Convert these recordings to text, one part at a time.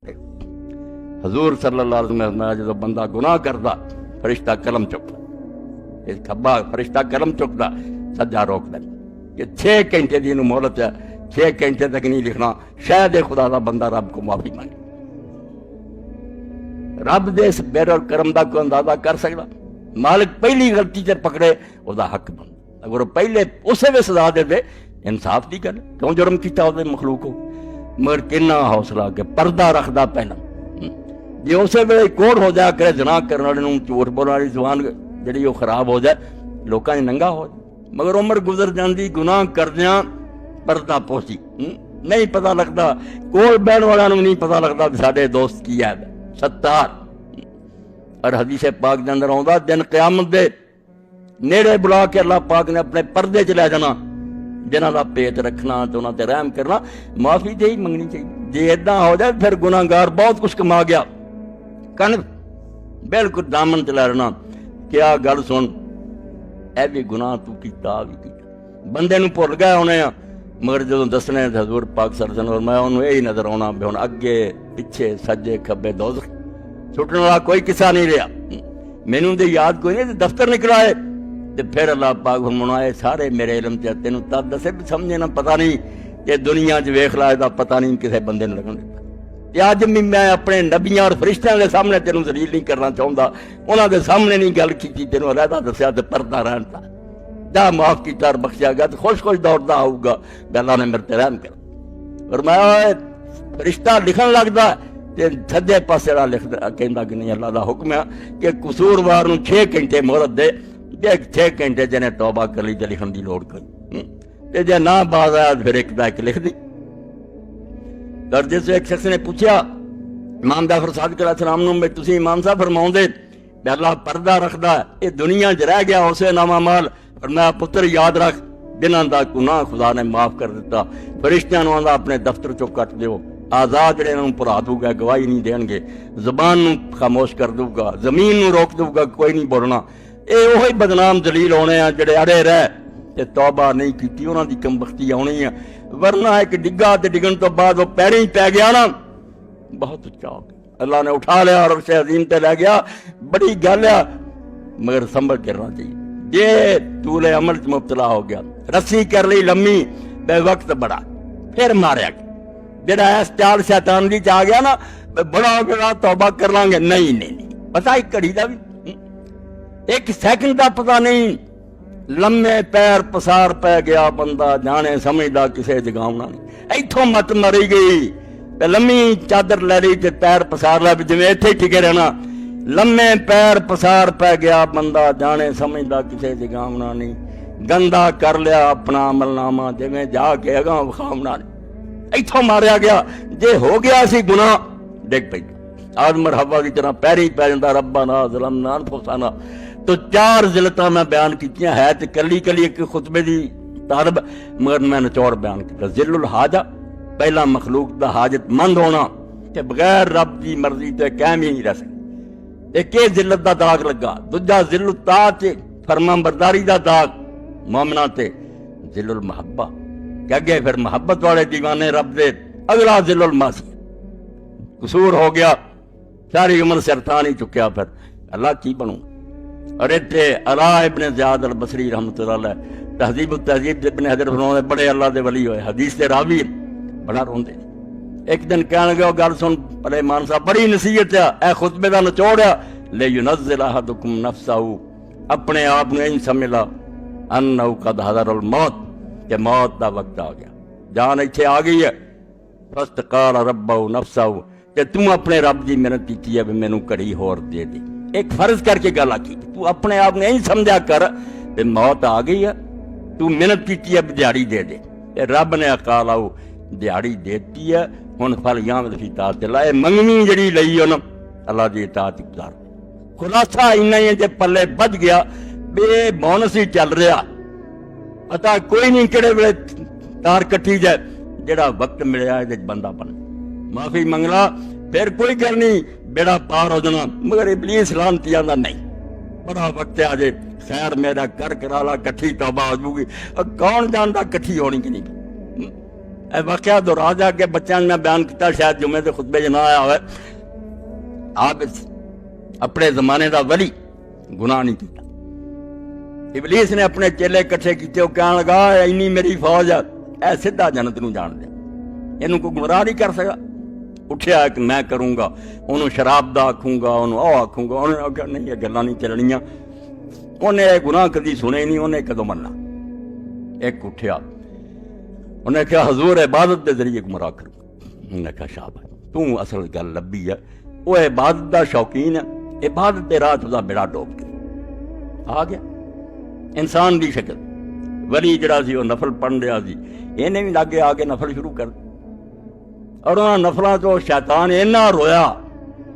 حضور صلی اللہ علیہ وسلم نے جب بندہ گناہ کرتا فرشتہ قلم چکتا، کھبا فرشتہ قلم چکتا، سجا روکتا کہ 6 گھنٹے دی مہلت ہے، 6 گھنٹے تک نہیں لکھنا، شاید خدا دا بندہ رب کو معافی مانگے۔ رب دے اس بیر اور کرم دا کوئی اندازہ کر سکتا؟ مالک پہلی غلطی تے پکڑے وہ دا حق بن، اگر پہلے اسے بھی سزا دے دے انصاف دی گل، کیوں جرم کیتا وہ مخلوق ہو، مگر کنا حوصلہ کہ پردہ رکھدا پہنا جی اسے ویلے کوڑ ہو جایا کرے جناح کرنے والے نوں جھوٹ بولنے والی زبان جڑی وہ خراب ہو جائے لوکاں دی ننگا ہو جائے، مگر عمر گزر جاندی گناہ کردیاں پردہ پوسی نہیں پتہ لگتا، کول بہن والا نوں نہیں پتہ لگتا کہ ساڈے دوست کی ہے ستار۔ اور حدیث پاک دے اندر آوندا دن قیامت دے نیڑے بلا کے اللہ پاک نے اپنے پردے چ لے جانا، جنہاں دا پیٹ رکھنا تے انہاں تے رحم کرنا، معافی دے ہی منگنی چاہیے۔ جے اداں ہو جائے پھر گناہگار بہت کچھ کما گیا، کن بالکل دامن تے لڑنا، کیا گل سن اے بھی گناہ تو کیتا بھی کیتا، بندے نوں بھول گئے ہونے ہیں، مگر جدوں دسنے حضور پاک صلی اللہ علیہ وسلم میں انہوں یہی نظر آنا بھی ہن اگے پیچھے سجے کھبے دوزخ، چھٹنے والا کوئی قصہ نہیں رہا، مینوں دے یاد کوئی نہیں، دفتر نکلائے تے پھر اللہ پاک فرمایا سارے میرے علم تے تینوں تد دسے بھی سمجھے نہ پتہ نہیں کہ دنیا 'چ ویکھ لا دا پتہ نہیں کسے بندے نے لگن دیتا۔ تے اج میں اپنے نبیاں اور فرشتیاں دے سامنے تینوں ذلیل نہیں کرنا چاہوندا، انہاں دے سامنے نہیں گل کیتی، تینوں علیحدہ دسیا تے پردہ رہن تا جا معاف کیتا اور بخشیا گیا، خوش خوش دوڑدا آؤ گا کہ اللہ نے میرے تے رحم کر۔ اور میں فرشتہ لکھن لگدا تے سجے پاسے والا لکھدا کہندا کہ نہیں اللہ دا حکم ہے کہ قصوروار نوں 6 گھنٹے مہلت دے، جے 6 گھنٹے جنے توبہ کر لی تے لکھن دی لوڑ کوئی، تے جے نہ باز آیا پھر ایک دا ایک لکھ دی۔ درجے سے ایک شخص نے پوچھا امام جعفر صادق علیہ السلام نوں میں تسی امام صاحب فرماؤں دے کہ اللہ پردہ رکھدا ہے، یہ دنیا 'چ رہ گیا اسے نامہ مال، اور میں پتر یاد رکھ جنہاں دا گناہ خدا نے معاف کر دیتا، فرشتیاں نوں آندا اپنے دفتر چوں کٹ دیو، آزاد جڑے انہوں پڑھا دوں گا گواہی نہیں دین گے، زبان نوں خاموش کر دوں گا، زمین نوں روک دوں گا کوئی نہیں بولنا، اے وہی بدنام ذلیل ہونے ہیں جڑے اڑے رہ تے توبہ نہیں کیتی، انہاں دی کمبختی آنی ہے، ورنہ ایک ڈگا تے ڈگن تو بعد وہ پیریں پی گیا نا بہت اچھا ہو گیا، اللہ نے اٹھا لیا اور عرش عظیم تے لے گیا، بڑی گل ہے مگر سنبھل کے رہنا چاہیے۔ جے طول عمل مبتلا ہو گیا، رسی کر لی لمبی بے وقت بڑا پھر ماریا گیا، جڑا اس چال شیطان دی آ گیا نا بڑا ہو گیا توبہ کر لیں گے، نہیں پتہ ایک گھڑی دا بھی ایک سیکنڈ دا پتہ نہیں، لمے پیر پسار پہ گیا بندہ جانے سمجھدا کسے جگاونا نہیں، ایتھوں مت مری گئی تے لمی چادر لے لی تے پیر پسار لیا جویں ایتھے ٹھکے رہنا، لمے پیر پسار پہ گیا بندہ جانے سمجھدا کسے جگاونا نہیں، گندا کر لیا اپنا عمل نامہ جویں جا کے اگاں وکھاونا نہیں، ایتھوں ماریا گیا، جے ہو گیا سی گناہ ڈگ پئی آدم اور حوا کی طرح پیری پی جاندا ربنا ظلمنا انفسنا۔ تو 4 ذلتاں میں بیان کیتیاں ہے تے کلی کلی ایک خطبے دی طالب، مگر میں نچوڑ بیان کیتا۔ ذل الحاجہ پہلا مخلوق دا حاجت مند ہونا کہ بغیر رب دی مرضی تے قائم ہی نہیں رہ سکتے، ایک ذلت دا داغ لگا، دوجا ذل الطاعت فرما برداری دا داغ مومناں تے، ذل المحبہ کہ اگے پھر محبت والے دیوانے رب دے، اگلا ذل المعصیہ قصور ہو گیا ساری عمر سر تھا نہیں چکیا، پھر اللہ کی بنوں۔ اور اتنے علا ابن زیاد البصری رحمۃ اللہ علیہ تہذیب التہذیب ابن حجر فرماتے بڑے اللہ دے ولی ہوئے، حدیث دے راوی بڑا روندے، ایک دن کہنے لگے گل سن پلے مان صاحب بڑی نصیحت ہے، اے خطبے دا نچوڑ ہے، لینزل احدکم نفسہ، اپنے آپ نے ان سمجھلا انہ قد حضر الموت کہ موت دا وقت آ گیا، جان ایتھے آ گئی ہے، فاستقال ربہ نفسہ کہ تم اپنے رب دی محنت کی ہے بھی مینوں کڑی ہور دے دی، ایک فرض کر کے گل آکی تو اپنے آپ نے نہیں سمجھا کر کہ موت آ گئی ہے، تو محنت کی ہے دیہڑی دے دے، رب نے اقال آؤ دیہڑی دیتی ہے، ہن فل یعمل فی طاعت اللہ، اے منگنی جڑی لئی ہے اللہ دی اطاعت گزار۔ خلاصہ اینا ہی جے پلے بچ گیا بے بونس ہی چل رہا، پتا کوئی نہیں کہڑے ویلے تار کٹی جائے، جڑا وقت ملیا ہے بندہ بن معافی منگلا پھر کوئی گل نہیں بیڑا پار ہو جانا، مگر ابلیس لعنتی آندا نہیں بڑا وقت آ جائے خیر میرا کر کرا لا کٹھی توبہ ہو جائے گی، کون جانتا کٹھی ہونی کہ نہیں، اے واقعہ دہرا جا کے بچوں میں بیان کیا، شاید جمعے کے خطبے نہ آیا ہوئے. آپ اپنے زمانے دا ولی گناہ نہیں کیتا. ابلیس نے اپنے چیلے کٹھے کیتے، وہ کہنے لگا اینی میری فوج ہے، اے سیدھا جنت نو جان دیا، یہ کوئی گمراہ نہیں کر سکا. اٹھیا کہ میں کروں گا، انہوں شراب دا آکھوں گا، انہوں او آکھوں گا. انہوں نے آخیا نہیں، یہ گلاں نہیں چلنیاں. انہیں یہ گناہ کدی سنے نہیں، انہیں کدو مننا. ایک اٹھیا، انہیں کہا حضور عبادت دے ذریعے گمراہ کروں. انہوں نے کہا شاباش، تو اصل گل لبی ہے. وہ عبادت دا شوقین ہے، عبادت دے راہ دا بیڑا ڈوب گیا، آ گیا انسان دی شکل. ولی جڑا سی وہ نفل پڑھ رہا سی، انہیں بھی لاگے آ کے نفل شروع کر دی. اور انہوں نفلاں تو شیطان اینا رویا،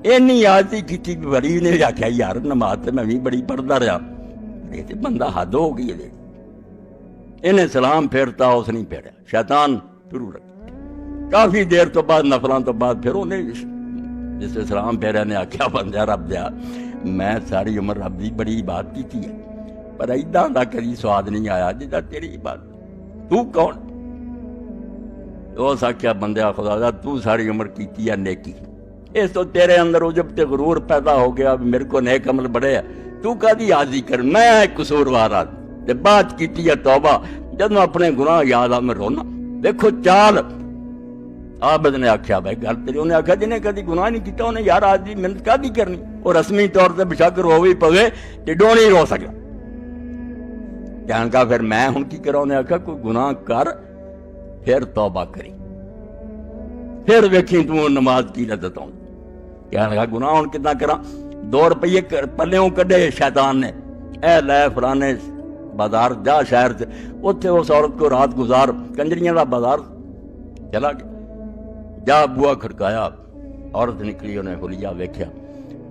اینی آجزی کیتی کہ ولی نے بھی آخیا یار نماز تے میں بھی بڑی پڑھدا رہا، یہ تے بندہ حد ہو گئی ہے. انہیں سلام پھیرتا، اس نہیں پھیریا، شیطان شروع رکھ. کافی دیر تو بعد نفلاں تو بعد پھر انہیں جس سے سلام پھیریا نے آخیا بندہ رب دیا، میں ساری عمر رب دی بڑی عبادت کیتی ہے، پر ایداں دا کدی سواد نہیں آیا جدا تیری عبادت. تو کون؟ اس آخیا بندہ خدا دا تو ساری عمر کیتی ہے نیکی، اس تو تیرے اندر عجب تے غرور پیدا ہو گیا، میرے کو نیک عمل بڑے ہے، تو کدی عاجزی کر، میں ایک قصوروار آدمی. بات کیتی ہے توبہ، جب میں اپنے گناہ یاد آ میں رونا. دیکھو چال عابد نے آخیا بھائی گل تیری. انہیں آخیا جنہیں کدی گناہ نہیں کیتا انہیں یار آج دی محنت کدی کرنی، اور رسمی طور سے بشک رو بھی پوے ٹھڈوں نہیں رو سکا. کہنے کا پھر میں ہوں کی کرا. انہیں آخیا کوئی گناہ کر پھر توبہ کری، پھر ویکھی تو نماز کی لذت آؤں. کہنے لگا گناہ ہوں کتنا کرا. 2 روپیے پلےوں کڈے شیطان نے، اے لے فلانے بازار جا شہر سے، اتنے اس عورت کو رات گزار، کنجریاں دا بازار. چلا گیا، جا بوا کھڑکایا، عورت نکلی، انہیں حلیہ ویکھیا.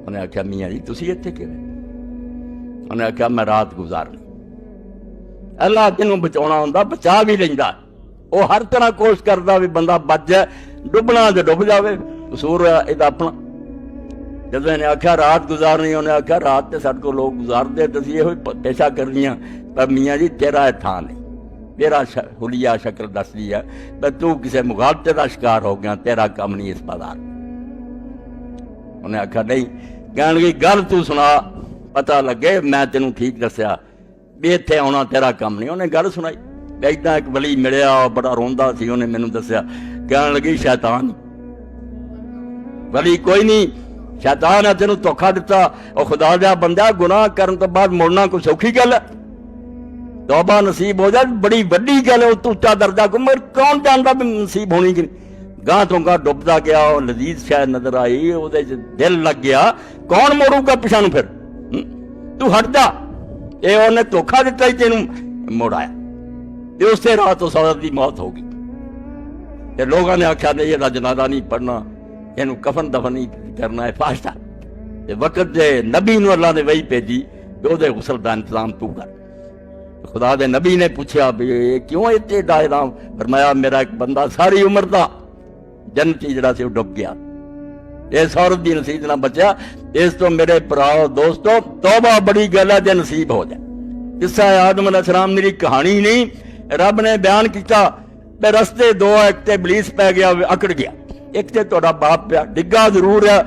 انہیں آخیا میاں جی تسی اتنے کیوں؟ انہیں آخیا میں رات گزارنی. اللہ جنوں بچاؤنا ہوندا بچا بھی لیندا، وہ ہر طرح کوشش کردا بھی بندہ بچ جائے، ڈبنا تے ڈب جاوے، قصور یہ اپنا. جب انہیں آخیا رات گزارنی، انہیں آخیا رات تے سارے کو لوگ گزارتے، تسی یہ پیشہ کرنیاں، پر میاں جی تیرا تھان نہیں، تیرا حلیہ شکل دس دی ہے، پر تو کسے مغالطے دا شکار ہو گیا، تیرا کام نہیں اس بازار. انہیں آخیا نہیں. کہنے لگی گل تو سنا پتہ لگے، میں تینوں ٹھیک دسیا بھی اتنے آنا تیرا کام نہیں. انہیں گل سنائی، ایسا ایک ولی ملیا بڑا روندا سی، انہیں مینوں دسیا. کہنے لگی شیطان ولی کوئی نہیں، شیطان ہے تینوں دھوکھا دیتا. اور خدا دیا بندہ گناہ کرن تو بعد مڑنا کوئی سوکھی گل ہے؟ توبہ نصیب ہو جائے بڑی وڈی گل ہے، اس تو اچا درجہ کو مگر کون جانتا بھی نصیب ہونی کہ نہیں. گاہ تو گاہ ڈبدا گیا، اور لذیذ شاید نظر آئی، وہ دل لگ گیا، کون موڑوں گا پیچھا پھر؟ تو ہٹ جا، یہ انہیں دھوکھا دیتا ہی تینوں موڑ آیا. اس سے رات اس عورت کی موت ہوگی. لوگوں نے آخیا نہیں یہ جنازہ نہیں پڑھنا، یہ کفن دفن نہیں کرنا ہے، فاشتا. وقت دے نبی نو اللہ نے وہی بھیجی کہ وہ غسل دا انتظام تو کر. خدا دے نبی نے پوچھا بھی کیوں اتنے ڈائرام؟ فرمایا میرا ایک بندہ ساری عمر دا جنتی جڑا سی وہ ڈب گیا، اس عورت دی نصیب نہ بچیا. اس تو میرے پراؤ دوستو توبہ بڑی گل ہے جے نصیب ہو جائے. قصہ آدم علیہ السلام میری کہانی نہیں، رب نے بیان کیتا. رستے دو، ایک تے ابلیس پہ گیا اکڑ گیا، ایک تے تہاڈا باپ پیا ڈگا ضرور ہے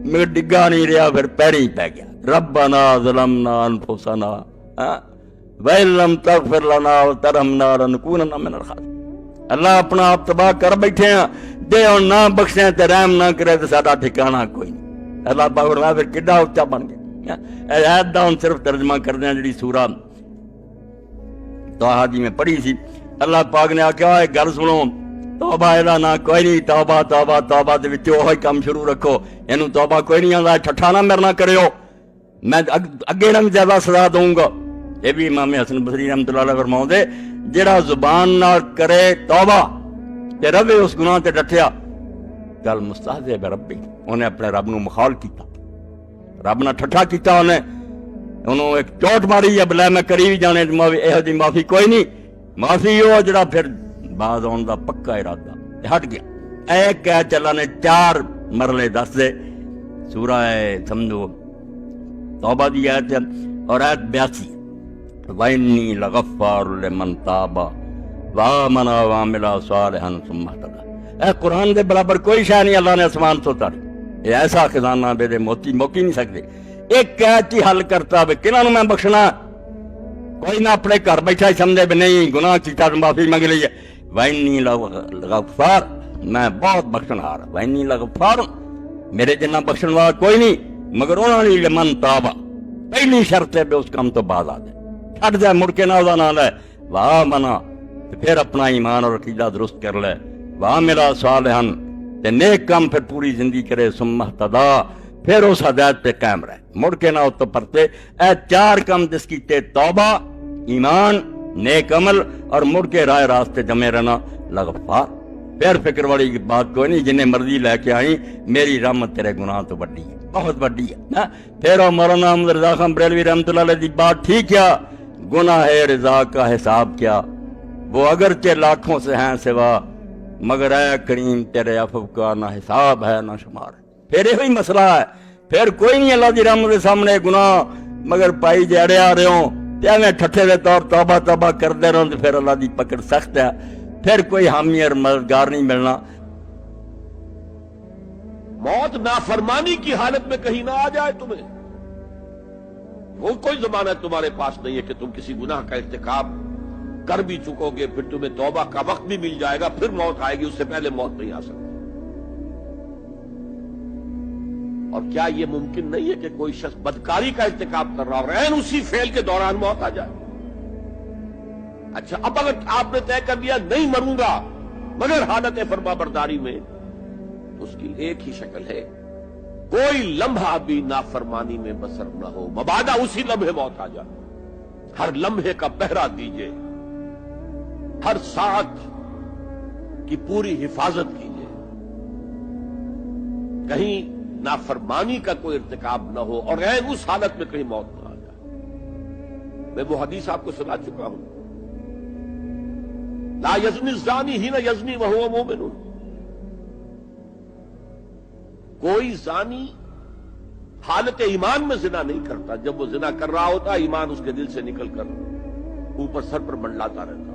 مگر ڈگا نہیں رہا، پھر پیریں ہی پہ گیا. ربنا ظلمنا انفسنا وَإِن لَّمْ تَغْفِرْ لَنَا وَتَرْحَمْنَا لَنَكُونَنَّ مِنَ الْخَاسِرِينَ. اللہ اپنا آپ تباہ کر بیٹھے ہیں، دے اور نہ بخشیں تے رحم نہ کرے تو ساڈا ٹھکانہ کوئی نہیں. اللہ پاک فرمایا پھر کڈا اچا بن گیا. آیت دا ہن صرف ترجمہ کردے ہیں جڑی سورہ طٰہٰ دی میں پڑھی سی. اللہ پاک نے آکھیا اے گل سنو، توبہ ادا نہ کوئی نہیں، توبہ توبہ توبہ دے وچ وہی کام شروع رکھو. اینوں توبہ کوئی نہیں آندا، ٹھٹھا نہ میرے نہ کریو، میں اگے نہ زیادہ سزا دوں گا. یہ بھی امام حسن بصری رحمۃ اللہ علیہ فرماؤں دے جڑا زبان نال کرے توبہ تے روے اس گناہ تے ڈٹیا، گل مستہزئ بربی، انہیں اپنے رب نو مخال کیتا، رب نہ ٹھٹھا کیتا، انہوں ایک چوٹ ماری ہے بلے میں کری بھی جانے یہ دی معافی کوئی نہیں. معافی ہو جڑا پھر بعد آن دا پکا ارادہ ہٹ گیا. ایک کہ اللہ نے 4 مرلے دس دے. سورہ سمجھو توبہ دی آیت اور آیت 82 وَإِنِّي لَغَفَّارٌ لِمَن تَابَ وآمن وعمل صالحا ثم اهتدى۔ اے قرآن دے برابر کوئی شے نہیں اللہ نے آسمان تو اتاری، یہ ایسا خزانہ بے دے موتی موکی نہیں سکتے۔ ایک قید ہی حل کرتا بھی کنہاں نوں میں بخشنا، کوئی نہ اپنے گھر بیٹھا ہی سمجھے بھی نہیں گناہ کیتا تو معافی منگ لی ہے۔ وَإِنِّي لَغَفَّارٌ، میں بہت بخشن ہار، وَإِنِّي لَغَفَّارٌ، میرے جنہ بخشن والا کوئی نہیں مگر انہوں نے لمن تابا، پہلی شرط ہے بھی اس کام تو بعد آ دے، چھڑ جائے مڑ کے نہ ادا نہ لے، واہ منا پھر اپنا ایمان اور عقیدہ درست کر لے، واہ میرا صالحن تے نیک کام پھر پوری زندگی کرے، ثم اہتدیٰ پھر اس ہدایت پہ قائم رہے، مڑ کے نہ تو پرتے۔ اے چار کام جس کی تے توبہ، ایمان، نیک عمل اور مڑ کے رائے راستے جمے رہنا، لغفار، پھر فکر والی بات کوئی نہیں، جنہیں مرضی لے کے آئیں میری رحمت تیرے گناہ تو بڑی ہے، بہت بڑی ہے۔ پھر مولانا احمد رضا خان بریلوی رحمۃ اللہ علیہ کی بات ٹھیک کیا، گناہ رضا کا حساب کیا، وہ اگرچہ لاکھوں سے ہیں سوا مگر اے کریم تیرے عفو کا نہ حساب ہے نہ شمار ہے۔ پھر یہی مسئلہ ہے، پھر کوئی نہیں اللہ دی رحمت کے سامنے گناہ مگر پائی جڑے آ رہے ہوں تے ایویں ٹھٹھے دے طور توبہ توبہ کردے رہو تے پھر اللہ دی پکڑ سخت ہے، پھر کوئی حامی اور مددگار نہیں ملنا۔ موت نافرمانی کی حالت میں کہیں نہ آ جائے تمہیں، وہ کوئی ضمانت تمہارے پاس نہیں ہے کہ تم کسی گناہ کا ارتکاب کر بھی چکو گے، پھر تمہیں توبہ کا وقت بھی مل جائے گا، پھر موت آئے گی، اس سے پہلے موت نہیں آ سکتی۔ اور کیا یہ ممکن نہیں ہے کہ کوئی شخص بدکاری کا ارتکاب کر رہا اور عین اسی فعل کے دوران موت آ جائے؟ اچھا، اب اگر آپ نے طے کر لیا نہیں مروں گا مگر حالت فرما برداری میں، تو اس کی ایک ہی شکل ہے، کوئی لمحہ بھی نافرمانی میں بسر نہ ہو، مبادا اسی لمحے موت آ جائے۔ ہر لمحے کا پہرا دیجئے، ہر ساتھ کی پوری حفاظت کیجئے، کہیں نافرمانی کا کوئی ارتکاب نہ ہو اور عین اس حالت میں کہیں موت نہ آ جائے۔ میں وہ حدیث آپ کو سنا چکا ہوں، لا یزنی الزانی حین یزنی وہو مومن، کوئی زانی حالت ایمان میں زنا نہیں کرتا، جب وہ زنا کر رہا ہوتا ایمان اس کے دل سے نکل کر اوپر سر پر منڈلاتا رہتا۔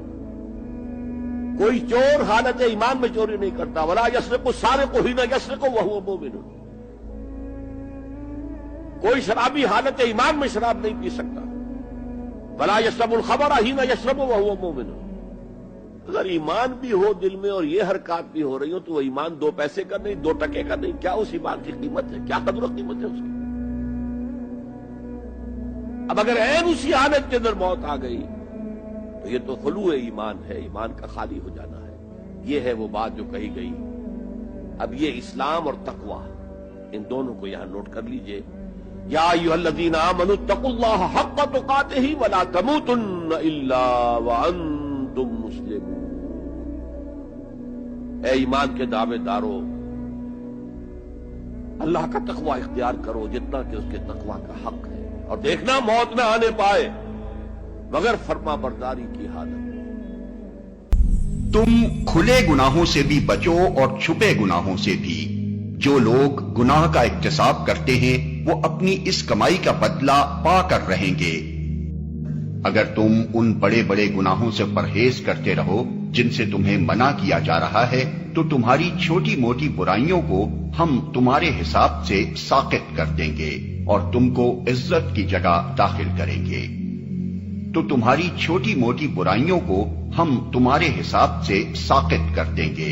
کوئی چور حالت ایمان میں چوری نہیں کرتا، ولا یسرق السارق حین یسرق وہو مومن، کوئی شرابی حالت ایمان میں شراب نہیں پی سکتا، ولا یشرب الخمر حین یشرب وہو مومن۔ اگر ایمان بھی ہو دل میں اور یہ حرکات بھی ہو رہی ہو تو وہ ایمان 2 پیسے کا نہیں، 2 ٹکے کا نہیں، کیا اس ایمان کی قیمت ہے، کیا قدر و قیمت ہے اس کی؟ اب اگر عین اسی حالت کے اندر موت آ گئی تو یہ تو خلوع ایمان ہے، ایمان کا خالی ہو جانا ہے۔ یہ ہے وہ بات جو کہی گئی۔ اب یہ اسلام اور تقوی، ان دونوں کو یہاں نوٹ کر لیجئے۔ یا ایھا الذین آمنوا اتقوا اللہ حق تقاتہ ولا تموتن الا وانتم مسلمون۔ اے ایمان کے دعوے دارو، اللہ کا تقوی اختیار کرو جتنا کہ اس کے تقوی کا حق ہے، اور دیکھنا موت نہ آنے پائے مگر فرما برداری کی حالت۔ تم کھلے گناہوں سے بھی بچو اور چھپے گناہوں سے بھی۔ جو لوگ گناہ کا اکتساب کرتے ہیں وہ اپنی اس کمائی کا بدلہ پا کر رہیں گے۔ اگر تم ان بڑے بڑے گناہوں سے پرہیز کرتے رہو جن سے تمہیں منع کیا جا رہا ہے تو تمہاری چھوٹی موٹی برائیوں کو ہم تمہارے حساب سے ساقط کر دیں گے اور تم کو عزت کی جگہ داخل کریں گے۔ تو تمہاری چھوٹی موٹی برائیوں کو ہم تمہارے حساب سے ساقط کر دیں گے۔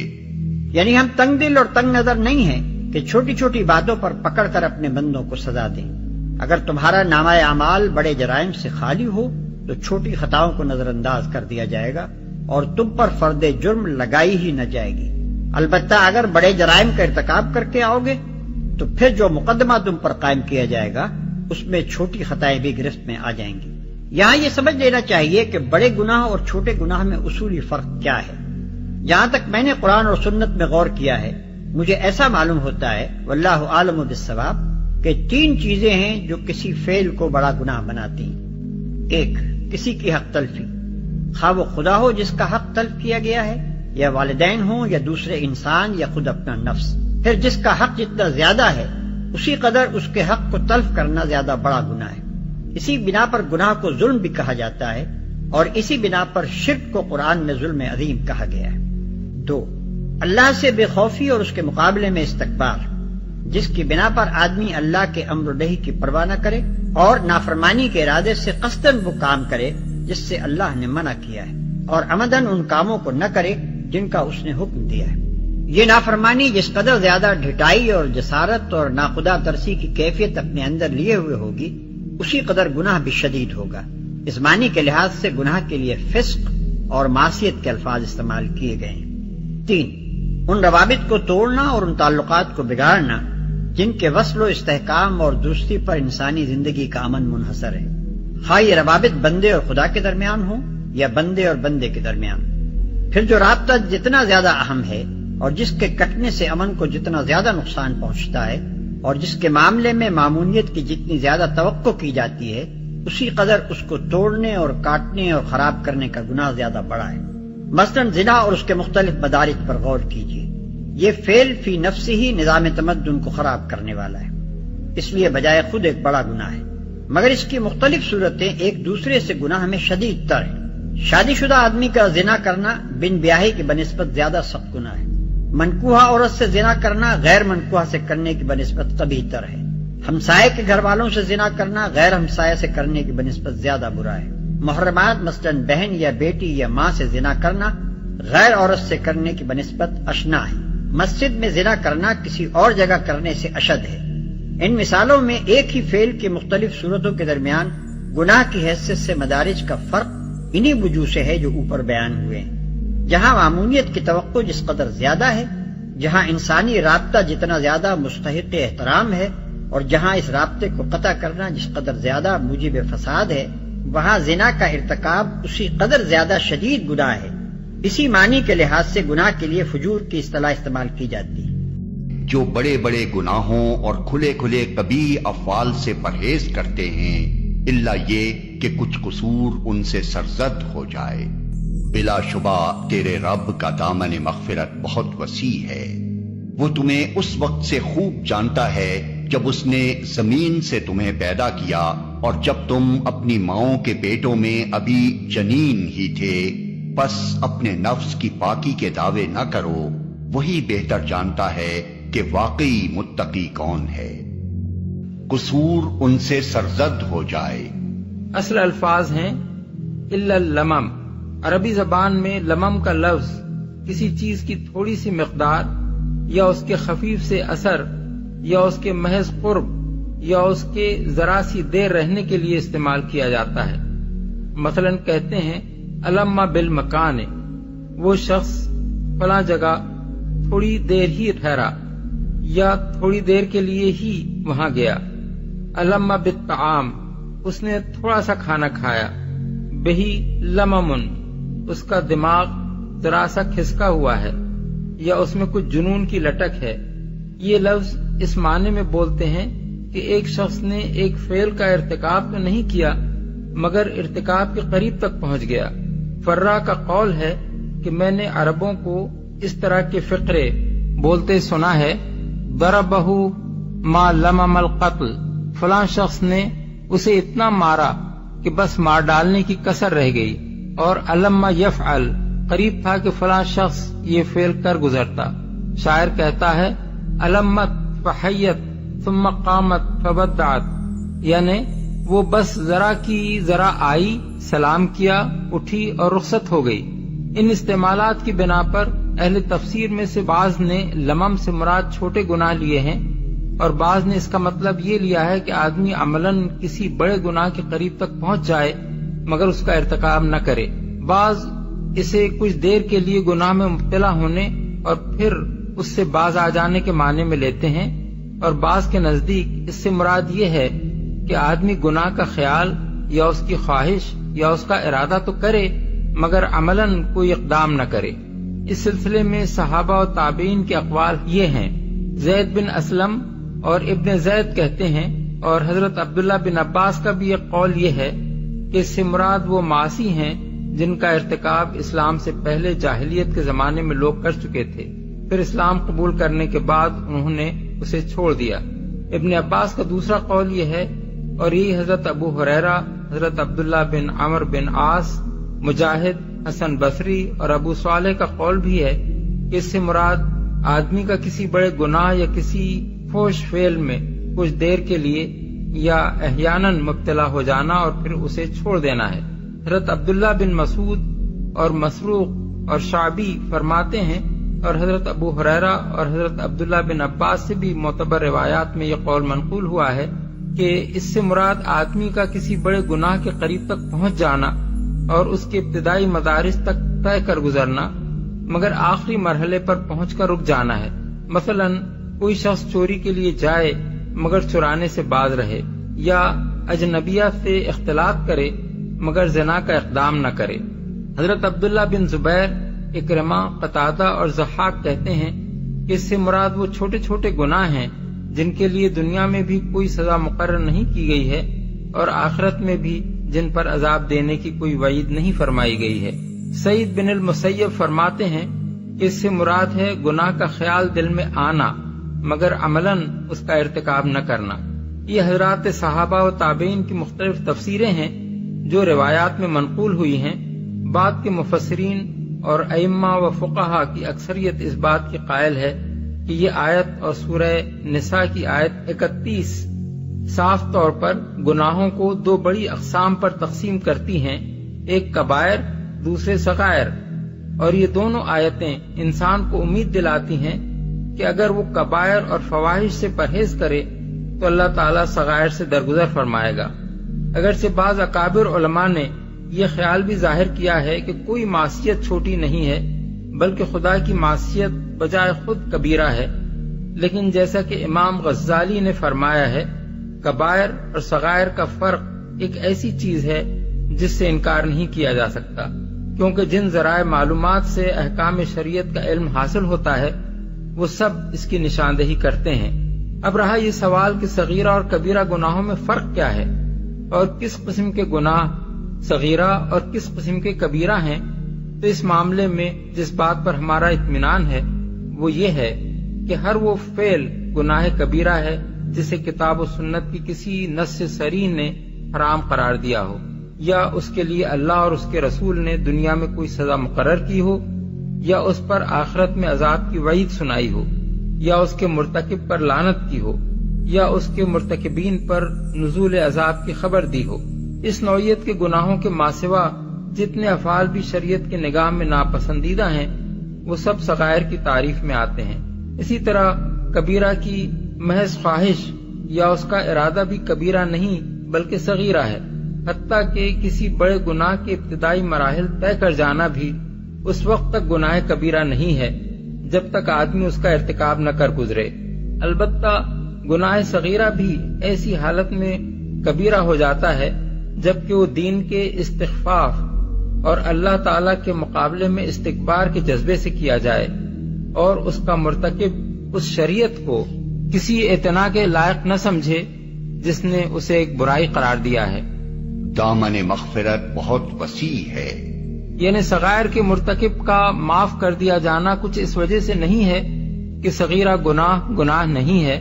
یعنی ہم تنگ دل اور تنگ نظر نہیں ہیں کہ چھوٹی چھوٹی باتوں پر پکڑ کر اپنے بندوں کو سزا دیں۔ اگر تمہارا نامہ اعمال بڑے جرائم سے خالی ہو تو چھوٹی خطاؤں کو نظر انداز کر دیا جائے گا اور تم پر فرد جرم لگائی ہی نہ جائے گی۔ البتہ اگر بڑے جرائم کا ارتکاب کر کے آؤ گے تو پھر جو مقدمہ تم پر قائم کیا جائے گا اس میں چھوٹی خطائیں بھی گرفت میں آ جائیں گی۔ یہاں یہ سمجھ لینا چاہیے کہ بڑے گناہ اور چھوٹے گناہ میں اصولی فرق کیا ہے۔ جہاں تک میں نے قرآن اور سنت میں غور کیا ہے مجھے ایسا معلوم ہوتا ہے، واللہ عالم بالصواب، کہ 3 چیزیں ہیں جو کسی فعل کو بڑا گناہ بناتی ہیں۔ 1، کسی کی حق تلفی، خواہ وہ خدا ہو جس کا حق تلف کیا گیا ہے، یا والدین ہوں یا دوسرے انسان یا خود اپنا نفس۔ پھر جس کا حق جتنا زیادہ ہے اسی قدر اس کے حق کو تلف کرنا زیادہ بڑا گناہ ہے۔ اسی بنا پر گناہ کو ظلم بھی کہا جاتا ہے، اور اسی بنا پر شرک کو قرآن میں ظلم عظیم کہا گیا ہے۔ 2، اللہ سے بے خوفی اور اس کے مقابلے میں استکبار، جس کی بنا پر آدمی اللہ کے امر و نہی کی پرواہ نہ کرے اور نافرمانی کے ارادے سے قصداً وہ کام کرے جس سے اللہ نے منع کیا ہے، اور عمداً ان کاموں کو نہ کرے جن کا اس نے حکم دیا ہے۔ یہ نافرمانی جس قدر زیادہ ڈھٹائی اور جسارت اور ناخدا ترسی کی کیفیت اپنے اندر لیے ہوئے ہوگی، اسی قدر گناہ بھی شدید ہوگا۔ اس معنی کے لحاظ سے گناہ کے لیے فسق اور معصیت کے الفاظ استعمال کیے گئے ہیں۔ 3، ان روابط کو توڑنا اور ان تعلقات کو بگاڑنا جن کے وصل و استحکام اور درستی پر انسانی زندگی کا امن منحصر ہے، خواہ یہ روابط بندے اور خدا کے درمیان ہوں یا بندے اور بندے کے درمیان۔ پھر جو رابطہ جتنا زیادہ اہم ہے اور جس کے کٹنے سے امن کو جتنا زیادہ نقصان پہنچتا ہے اور جس کے معاملے میں مامونیت کی جتنی زیادہ توقع کی جاتی ہے، اسی قدر اس کو توڑنے اور کاٹنے اور خراب کرنے کا گناہ زیادہ بڑا ہے۔ مثلاً زنا اور اس کے مختلف مدارج پر غور کیجیے۔ یہ فعل فی نفس ہی نظام تمدن کو خراب کرنے والا ہے، اس لیے بجائے خود ایک بڑا گناہ ہے، مگر اس کی مختلف صورتیں ایک دوسرے سے گناہ میں شدید تر ہیں۔ شادی شدہ آدمی کا زنا کرنا بن بیاہی کی بنسبت زیادہ سخت گناہ ہے۔ منکوحہ عورت سے زنا کرنا غیر منکوحہ سے کرنے کی بنسبت قبیح تر ہے۔ ہمسائے کے گھر والوں سے زنا کرنا غیر ہمسائے سے کرنے کی بنسبت زیادہ برا ہے۔ محرمات مثلاً بہن یا بیٹی یا ماں سے زنا کرنا غیر عورت سے کرنے کی بنسبت اشنا ہے۔ مسجد میں زنا کرنا کسی اور جگہ کرنے سے اشد ہے۔ ان مثالوں میں ایک ہی فعل کی مختلف صورتوں کے درمیان گناہ کی حیثیت سے مدارج کا فرق انہی وجوہ سے ہے جو اوپر بیان ہوئے ہیں۔ جہاں معمونیت کی توقع جس قدر زیادہ ہے، جہاں انسانی رابطہ جتنا زیادہ مستحق احترام ہے، اور جہاں اس رابطے کو قطع کرنا جس قدر زیادہ موجب فساد ہے، وہاں زنا کا ارتکاب اسی قدر زیادہ شدید گناہ ہے۔ اسی معنی کے لحاظ سے گناہ کے لیے فجور کی اصطلاح استعمال کی جاتی ہے۔ جو بڑے بڑے گناہوں اور کھلے کھلے قبیح افعال سے پرہیز کرتے ہیں، الا یہ کہ کچھ قصور ان سے سرزد ہو جائے۔ بلا شبہ تیرے رب کا دامن مغفرت بہت وسیع ہے۔ وہ تمہیں اس وقت سے خوب جانتا ہے جب اس نے زمین سے تمہیں پیدا کیا اور جب تم اپنی ماؤں کے پیٹوں میں ابھی جنین ہی تھے، بس اپنے نفس کی پاکی کے دعوے نہ کرو، وہی بہتر جانتا ہے کہ واقعی متقی کون ہے۔ قصور ان سے سرزد ہو جائے۔ اصل الفاظ ہیں الا اللمم۔ عربی زبان میں لمم کا لفظ کسی چیز کی تھوڑی سی مقدار یا اس کے خفیف سے اثر یا اس کے محض قرب یا اس کے ذرا سی دیر رہنے کے لیے استعمال کیا جاتا ہے۔ مثلا کہتے ہیں علما بالمکان، وہ شخص فلاں جگہ تھوڑی دیر ہی ٹھہرا یا تھوڑی دیر کے لیے ہی وہاں گیا۔ علما بالطعام، اس نے تھوڑا سا کھانا کھایا۔ بہی لممن، اس کا دماغ ذرا سا کھسکا ہوا ہے یا اس میں کچھ جنون کی لٹک ہے۔ یہ لفظ اس معنی میں بولتے ہیں کہ ایک شخص نے ایک فعل کا ارتکاب تو نہیں کیا مگر ارتکاب کے قریب تک پہنچ گیا۔ فرا کا قول ہے کہ میں نے عربوں کو اس طرح کے فقرے بولتے سنا ہے، ضربہ ما لمم القتل، فلاں شخص نے اسے اتنا مارا کہ بس مار ڈالنے کی کسر رہ گئی، اور علما یفعل، قریب تھا کہ فلاں شخص یہ فعل کر گزرتا۔ شاعر کہتا ہے علمت فحیت ثم قامت فبدعت، یعنی وہ بس ذرا کی ذرا آئی، سلام کیا، اٹھی اور رخصت ہو گئی۔ ان استعمالات کی بنا پر اہل تفسیر میں سے بعض نے لمم سے مراد چھوٹے گناہ لیے ہیں اور بعض نے اس کا مطلب یہ لیا ہے کہ آدمی عملاً کسی بڑے گناہ کے قریب تک پہنچ جائے مگر اس کا ارتکاب نہ کرے۔ بعض اسے کچھ دیر کے لیے گناہ میں مبتلا ہونے اور پھر اس سے باز آ جانے کے معنی میں لیتے ہیں، اور بعض کے نزدیک اس سے مراد یہ ہے کہ آدمی گناہ کا خیال یا اس کی خواہش یا اس کا ارادہ تو کرے مگر عملاً کوئی اقدام نہ کرے۔ اس سلسلے میں صحابہ و تابعین کے اقوال یہ ہیں۔ زید بن اسلم اور ابن زید کہتے ہیں، اور حضرت عبداللہ بن عباس کا بھی ایک قول یہ ہے کہ اس سے مراد وہ معاصی ہیں جن کا ارتکاب اسلام سے پہلے جاہلیت کے زمانے میں لوگ کر چکے تھے، پھر اسلام قبول کرنے کے بعد انہوں نے اسے چھوڑ دیا۔ ابن عباس کا دوسرا قول یہ ہے، اور یہی حضرت ابو ہریرہ، حضرت عبداللہ بن عمر بن عاص مجاہد، حسن بصری اور ابو صالح کا قول بھی ہے کہ اس سے مراد آدمی کا کسی بڑے گناہ یا کسی فحش فعل میں کچھ دیر کے لیے یا احیاناً مبتلا ہو جانا اور پھر اسے چھوڑ دینا ہے۔ حضرت عبداللہ بن مسعود اور مسروق اور شعبی فرماتے ہیں، اور حضرت ابو ہریرہ اور حضرت عبداللہ بن عباس سے بھی معتبر روایات میں یہ قول منقول ہوا ہے کہ اس سے مراد آدمی کا کسی بڑے گناہ کے قریب تک پہنچ جانا اور اس کے ابتدائی مدارج تک طے کر گزرنا مگر آخری مرحلے پر پہنچ کر رک جانا ہے۔ مثلا کوئی شخص چوری کے لیے جائے مگر چرانے سے باز رہے، یا اجنبیہ سے اختلاط کرے مگر زنا کا اقدام نہ کرے۔ حضرت عبداللہ بن زبیر، اکرمہ، قتادہ اور ضحاک کہتے ہیں کہ اس سے مراد وہ چھوٹے چھوٹے گناہ ہیں جن کے لیے دنیا میں بھی کوئی سزا مقرر نہیں کی گئی ہے اور آخرت میں بھی جن پر عذاب دینے کی کوئی وعید نہیں فرمائی گئی ہے۔ سعید بن المسیب فرماتے ہیں کہ اس سے مراد ہے گناہ کا خیال دل میں آنا مگر عملاً اس کا ارتکاب نہ کرنا۔ یہ حضرات صحابہ و تابعین کی مختلف تفسیریں ہیں جو روایات میں منقول ہوئی ہیں۔ بعد کے مفسرین اور ائمہ و فقہا کی اکثریت اس بات کی قائل ہے کہ یہ آیت اور سورہ نساء کی آیت 31 صاف طور پر گناہوں کو دو بڑی اقسام پر تقسیم کرتی ہیں، ایک کبائر، دوسرے صغائر، اور یہ دونوں آیتیں انسان کو امید دلاتی ہیں کہ اگر وہ کبائر اور فواحش سے پرہیز کرے تو اللہ تعالیٰ صغائر سے درگزر فرمائے گا۔ اگرچہ بعض اکابر علماء نے یہ خیال بھی ظاہر کیا ہے کہ کوئی معصیت چھوٹی نہیں ہے بلکہ خدا کی معصیت بجائے خود کبیرہ ہے، لیکن جیسا کہ امام غزالی نے فرمایا ہے، کبائر اور صغائر کا فرق ایک ایسی چیز ہے جس سے انکار نہیں کیا جا سکتا، کیونکہ جن ذرائع معلومات سے احکام شریعت کا علم حاصل ہوتا ہے وہ سب اس کی نشاندہی کرتے ہیں۔ اب رہا یہ سوال کہ صغیرہ اور کبیرہ گناہوں میں فرق کیا ہے اور کس قسم کے گناہ صغیرہ اور کس قسم کے کبیرہ ہیں، تو اس معاملے میں جس بات پر ہمارا اطمینان ہے وہ یہ ہے کہ ہر وہ فعل گناہ کبیرہ ہے جسے کتاب و سنت کی کسی نص صریح نے حرام قرار دیا ہو، یا اس کے لیے اللہ اور اس کے رسول نے دنیا میں کوئی سزا مقرر کی ہو، یا اس پر آخرت میں عذاب کی وعید سنائی ہو، یا اس کے مرتکب پر لعنت کی ہو، یا اس کے مرتکبین پر نزول عذاب کی خبر دی ہو۔ اس نوعیت کے گناہوں کے ماسوا جتنے افعال بھی شریعت کی نگاہ میں ناپسندیدہ ہیں وہ سب صغائر کی تعریف میں آتے ہیں۔ اسی طرح کبیرہ کی محض خواہش یا اس کا ارادہ بھی کبیرہ نہیں بلکہ صغیرہ ہے، حتیٰ کہ کسی بڑے گناہ کے ابتدائی مراحل طے کر جانا بھی اس وقت تک گناہ کبیرہ نہیں ہے جب تک آدمی اس کا ارتکاب نہ کر گزرے۔ البتہ گناہ صغیرہ بھی ایسی حالت میں کبیرہ ہو جاتا ہے جبکہ وہ دین کے استخفاف اور اللہ تعالیٰ کے مقابلے میں استکبار کے جذبے سے کیا جائے اور اس کا مرتکب اس شریعت کو کسی اعتنا کے لائق نہ سمجھے جس نے اسے ایک برائی قرار دیا ہے۔ دامن مغفرت بہت وسیع ہے، یعنی صغائر کے مرتکب کا معاف کر دیا جانا کچھ اس وجہ سے نہیں ہے کہ صغیرہ گناہ نہیں ہے،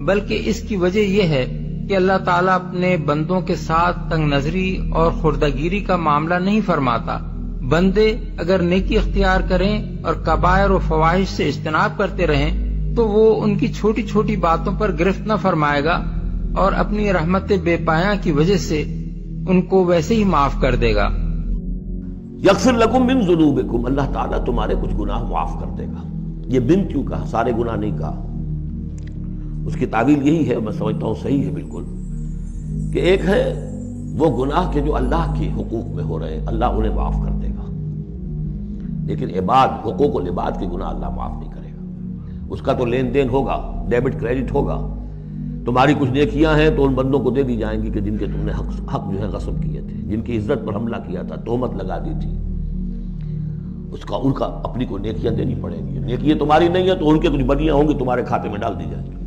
بلکہ اس کی وجہ یہ ہے کہ اللہ تعالیٰ اپنے بندوں کے ساتھ تنگ نظری اور خردگیری کا معاملہ نہیں فرماتا۔ بندے اگر نیکی اختیار کریں اور کبائر و فواحش سے اجتناب کرتے رہیں تو وہ ان کی چھوٹی چھوٹی باتوں پر گرفت نہ فرمائے گا اور اپنی رحمت بے پایاں کی وجہ سے ان کو ویسے ہی معاف کر دے گا۔ یغفر لکم من ذنوبکم، اللہ تعالیٰ تمہارے کچھ گناہ معاف کر دے گا۔ یہ بن کیوں کہا، سارے گناہ نہیں کہا؟ اس کی تعویل یہی ہے، میں سمجھتا ہوں صحیح ہے بالکل، کہ ایک ہے وہ گناہ کے جو اللہ کے حقوق میں ہو رہے ہیں اللہ انہیں معاف کر دے گا، لیکن عباد، حقوق العباد کے گناہ اللہ معاف نہیں کرے گا۔ اس کا تو لین دین ہوگا، ڈیبٹ کریڈٹ ہوگا، تمہاری کچھ نیکیاں ہیں تو ان بندوں کو دے دی جائیں گی کہ جن کے تم نے حق جو ہے غصب کیے تھے، جن کی عزت پر حملہ کیا تھا، تہمت لگا دی تھی، ان کا اپنی کو نیکیاں دینی پڑیں گی۔ نیکیاں تمہاری نہیں ہیں تو ان کے کچھ بدیاں ہوں گی تمہارے کھاتے میں ڈال دی جائیں گی۔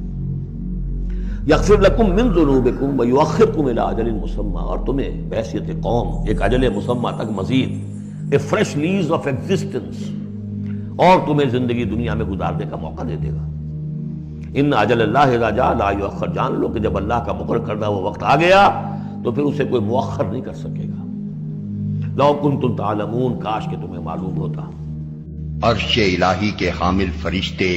یغفر لکم من ذنوبکم ویؤخرکم الی اجل مسمى، اور تمہیں بحیثیت قوم ایک اجل مسمى تک مزید a fresh lease of existence, اور تمہیں زندگی دنیا میں گزارنے کا موقع دے دے گا۔ ان اجل اللہ اذا جاء لا یؤخر، جان لو کہ جب اللہ کا مقرر کردہ وہ وقت آ گیا تو پھر اسے کوئی مؤخر نہیں کر سکے گا۔ لو کنتم تعلمون، کاش کہ تمہیں معلوم ہوتا۔ عرش الہی کے حامل فرشتے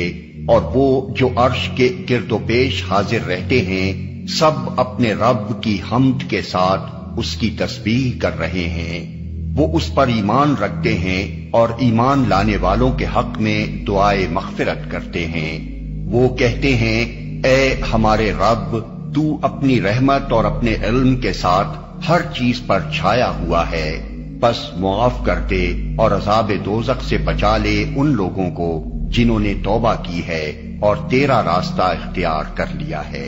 اور وہ جو عرش کے گرد و پیش حاضر رہتے ہیں سب اپنے رب کی حمد کے ساتھ اس کی تسبیح کر رہے ہیں۔ وہ اس پر ایمان رکھتے ہیں اور ایمان لانے والوں کے حق میں دعائے مغفرت کرتے ہیں۔ وہ کہتے ہیں اے ہمارے رب، تو اپنی رحمت اور اپنے علم کے ساتھ ہر چیز پر چھایا ہوا ہے، بس معاف کر دے اور عذاب دوزخ سے بچا لے ان لوگوں کو جنہوں نے توبہ کی ہے اور تیرا راستہ اختیار کر لیا ہے۔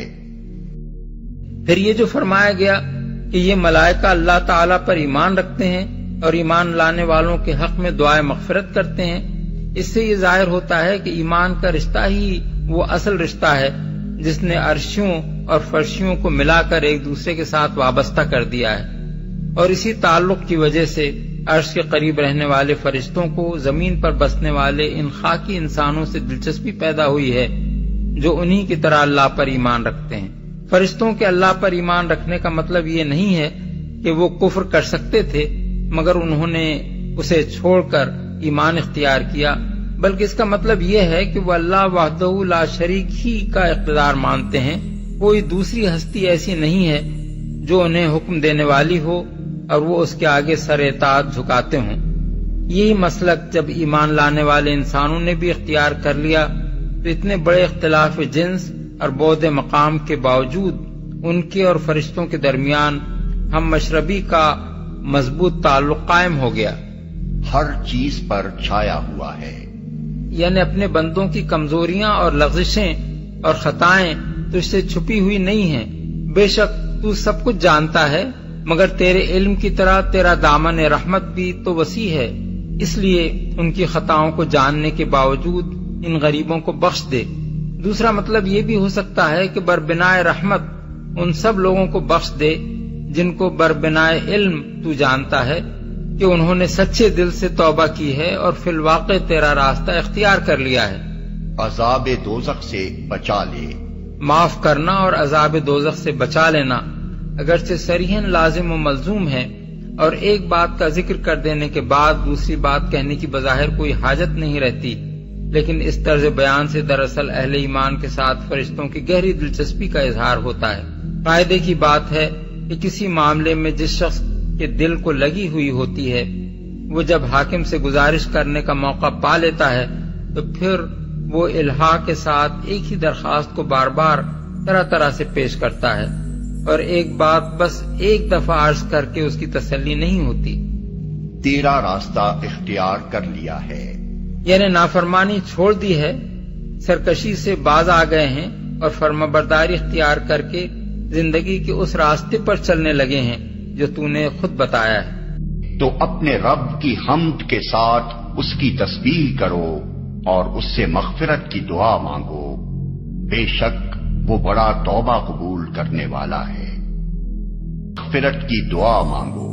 پھر یہ جو فرمایا گیا کہ یہ ملائکہ اللہ تعالیٰ پر ایمان رکھتے ہیں اور ایمان لانے والوں کے حق میں دعائے مغفرت کرتے ہیں، اس سے یہ ظاہر ہوتا ہے کہ ایمان کا رشتہ ہی وہ اصل رشتہ ہے جس نے عرشیوں اور فرشیوں کو ملا کر ایک دوسرے کے ساتھ وابستہ کر دیا ہے، اور اسی تعلق کی وجہ سے عرش کے قریب رہنے والے فرشتوں کو زمین پر بسنے والے ان خاکی انسانوں سے دلچسپی پیدا ہوئی ہے جو انہی کی طرح اللہ پر ایمان رکھتے ہیں۔ فرشتوں کے اللہ پر ایمان رکھنے کا مطلب یہ نہیں ہے کہ وہ کفر کر سکتے تھے مگر انہوں نے اسے چھوڑ کر ایمان اختیار کیا، بلکہ اس کا مطلب یہ ہے کہ وہ اللہ وحدہ لا شریک ہی کا اقتدار مانتے ہیں، کوئی دوسری ہستی ایسی نہیں ہے جو انہیں حکم دینے والی ہو اور وہ اس کے آگے سر اطاعت جھکاتے ہوں۔ یہی مسلک جب ایمان لانے والے انسانوں نے بھی اختیار کر لیا تو اتنے بڑے اختلاف جنس اور بعد مقام کے باوجود ان کے اور فرشتوں کے درمیان ہم مشربی کا مضبوط تعلق قائم ہو گیا۔ ہر چیز پر چھایا ہوا ہے، یعنی اپنے بندوں کی کمزوریاں اور لغزشیں اور خطائیں تجھ سے چھپی ہوئی نہیں ہیں، بے شک تو سب کچھ جانتا ہے، مگر تیرے علم کی طرح تیرا دامن رحمت بھی تو وسیع ہے، اس لیے ان کی خطاؤں کو جاننے کے باوجود ان غریبوں کو بخش دے۔ دوسرا مطلب یہ بھی ہو سکتا ہے کہ بربنائے رحمت ان سب لوگوں کو بخش دے جن کو بربنائے علم تو جانتا ہے کہ انہوں نے سچے دل سے توبہ کی ہے اور فی الواقع تیرا راستہ اختیار کر لیا ہے۔ عذاب دوزخ سے بچا لے، معاف کرنا اور عذاب دوزخ سے بچا لینا اگرچہ صریحاً لازم و ملزوم ہے، اور ایک بات کا ذکر کر دینے کے بعد دوسری بات کہنے کی بظاہر کوئی حاجت نہیں رہتی، لیکن اس طرز بیان سے دراصل اہل ایمان کے ساتھ فرشتوں کی گہری دلچسپی کا اظہار ہوتا ہے۔ قاعدے کی بات ہے کہ کسی معاملے میں جس شخص کے دل کو لگی ہوئی ہوتی ہے وہ جب حاکم سے گزارش کرنے کا موقع پا لیتا ہے تو پھر وہ الہا کے ساتھ ایک ہی درخواست کو بار بار طرح طرح سے پیش کرتا ہے، اور ایک بات بس ایک دفعہ عرض کر کے اس کی تسلی نہیں ہوتی۔ تیرا راستہ اختیار کر لیا ہے، یعنی نافرمانی چھوڑ دی ہے، سرکشی سے باز آ گئے ہیں اور فرمانبرداری اختیار کر کے زندگی کے اس راستے پر چلنے لگے ہیں جو تو نے خود بتایا ہے۔ تو اپنے رب کی حمد کے ساتھ اس کی تسبیح کرو اور اس سے مغفرت کی دعا مانگو، بے شک وہ بڑا توبہ قبول کرنے والا ہے۔ مغفرت کی دعا مانگو،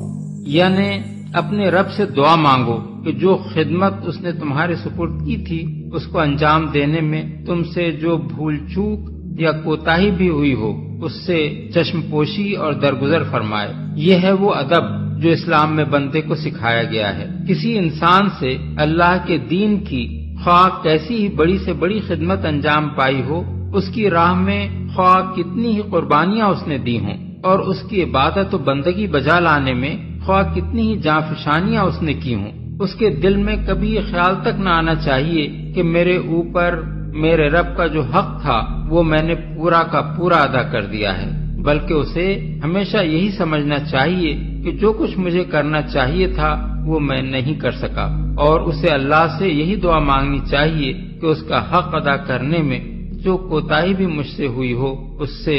یعنی اپنے رب سے دعا مانگو کہ جو خدمت اس نے تمہارے سپرد کی تھی اس کو انجام دینے میں تم سے جو بھول چوک یا کوتاہی بھی ہوئی ہو اس سے چشم پوشی اور درگزر فرمائے۔ یہ ہے وہ ادب جو اسلام میں بندے کو سکھایا گیا ہے۔ کسی انسان سے اللہ کے دین کی خواہ کیسی ہی بڑی سے بڑی خدمت انجام پائی ہو، اس کی راہ میں خواہ کتنی ہی قربانیاں اس نے دی ہوں، اور اس کی عبادت و بندگی بجا لانے میں خواہ کتنی ہی جانفشانیاں اس نے کی ہوں، اس کے دل میں کبھی یہ خیال تک نہ آنا چاہیے کہ میرے اوپر میرے رب کا جو حق تھا وہ میں نے پورا کا پورا ادا کر دیا ہے، بلکہ اسے ہمیشہ یہی سمجھنا چاہیے کہ جو کچھ مجھے کرنا چاہیے تھا وہ میں نہیں کر سکا، اور اسے اللہ سے یہی دعا مانگنی چاہیے کہ اس کا حق ادا کرنے میں جو کوتاہی بھی مجھ سے ہوئی ہو اس سے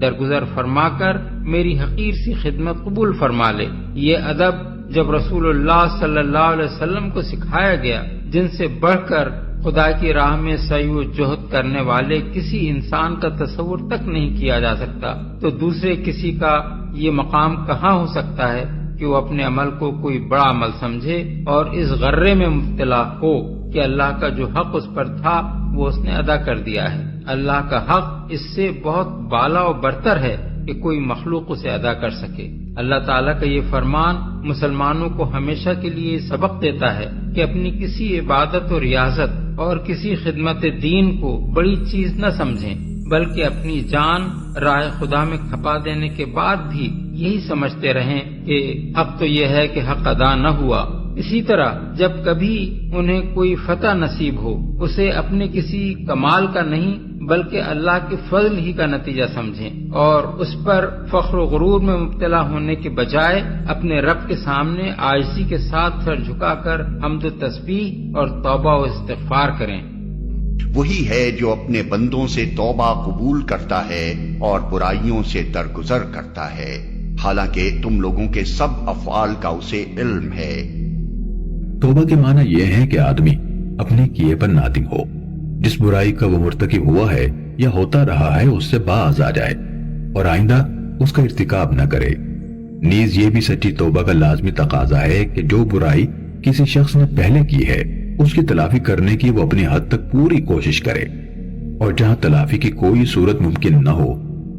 درگزر فرما کر میری حقیر سی خدمت قبول فرما لے۔ یہ ادب جب رسول اللہ صلی اللہ علیہ وسلم کو سکھایا گیا، جن سے بڑھ کر خدا کی راہ میں سعی و جہد کرنے والے کسی انسان کا تصور تک نہیں کیا جا سکتا، تو دوسرے کسی کا یہ مقام کہاں ہو سکتا ہے کہ وہ اپنے عمل کو کوئی بڑا عمل سمجھے اور اس غرے میں مبتلا ہو کہ اللہ کا جو حق اس پر تھا وہ اس نے ادا کر دیا ہے۔ اللہ کا حق اس سے بہت بالا و برتر ہے، کہ کوئی مخلوق اسے ادا کر سکے۔ اللہ تعالیٰ کا یہ فرمان مسلمانوں کو ہمیشہ کے لیے سبق دیتا ہے کہ اپنی کسی عبادت و ریاضت اور کسی خدمت دین کو بڑی چیز نہ سمجھیں، بلکہ اپنی جان راہ خدا میں کھپا دینے کے بعد بھی یہی سمجھتے رہیں کہ اب تو یہ ہے کہ حق ادا نہ ہوا۔ اسی طرح جب کبھی انہیں کوئی فتح نصیب ہو، اسے اپنے کسی کمال کا نہیں بلکہ اللہ کے فضل ہی کا نتیجہ سمجھیں، اور اس پر فخر و غرور میں مبتلا ہونے کے بجائے اپنے رب کے سامنے عاجزی کے ساتھ سر جھکا کر حمد و تسبیح اور توبہ و استغفار کریں۔ وہی ہے جو اپنے بندوں سے توبہ قبول کرتا ہے اور برائیوں سے درگزر کرتا ہے، حالانکہ تم لوگوں کے سب افعال کا اسے علم ہے۔ توبہ کے معنی یہ ہے کہ آدمی اپنے کیے پر نادم ہو، جس برائی کا وہ مرتکب ہوا ہے یا ہوتا رہا ہے اس سے باز آ جائے اور آئندہ اس کا ارتکاب نہ کرے۔ نیز یہ بھی سچی توبہ کا لازمی تقاضا ہے کہ جو برائی کسی شخص نے پہلے کی ہے اس کی تلافی کرنے کی وہ اپنی حد تک پوری کوشش کرے، اور جہاں تلافی کی کوئی صورت ممکن نہ ہو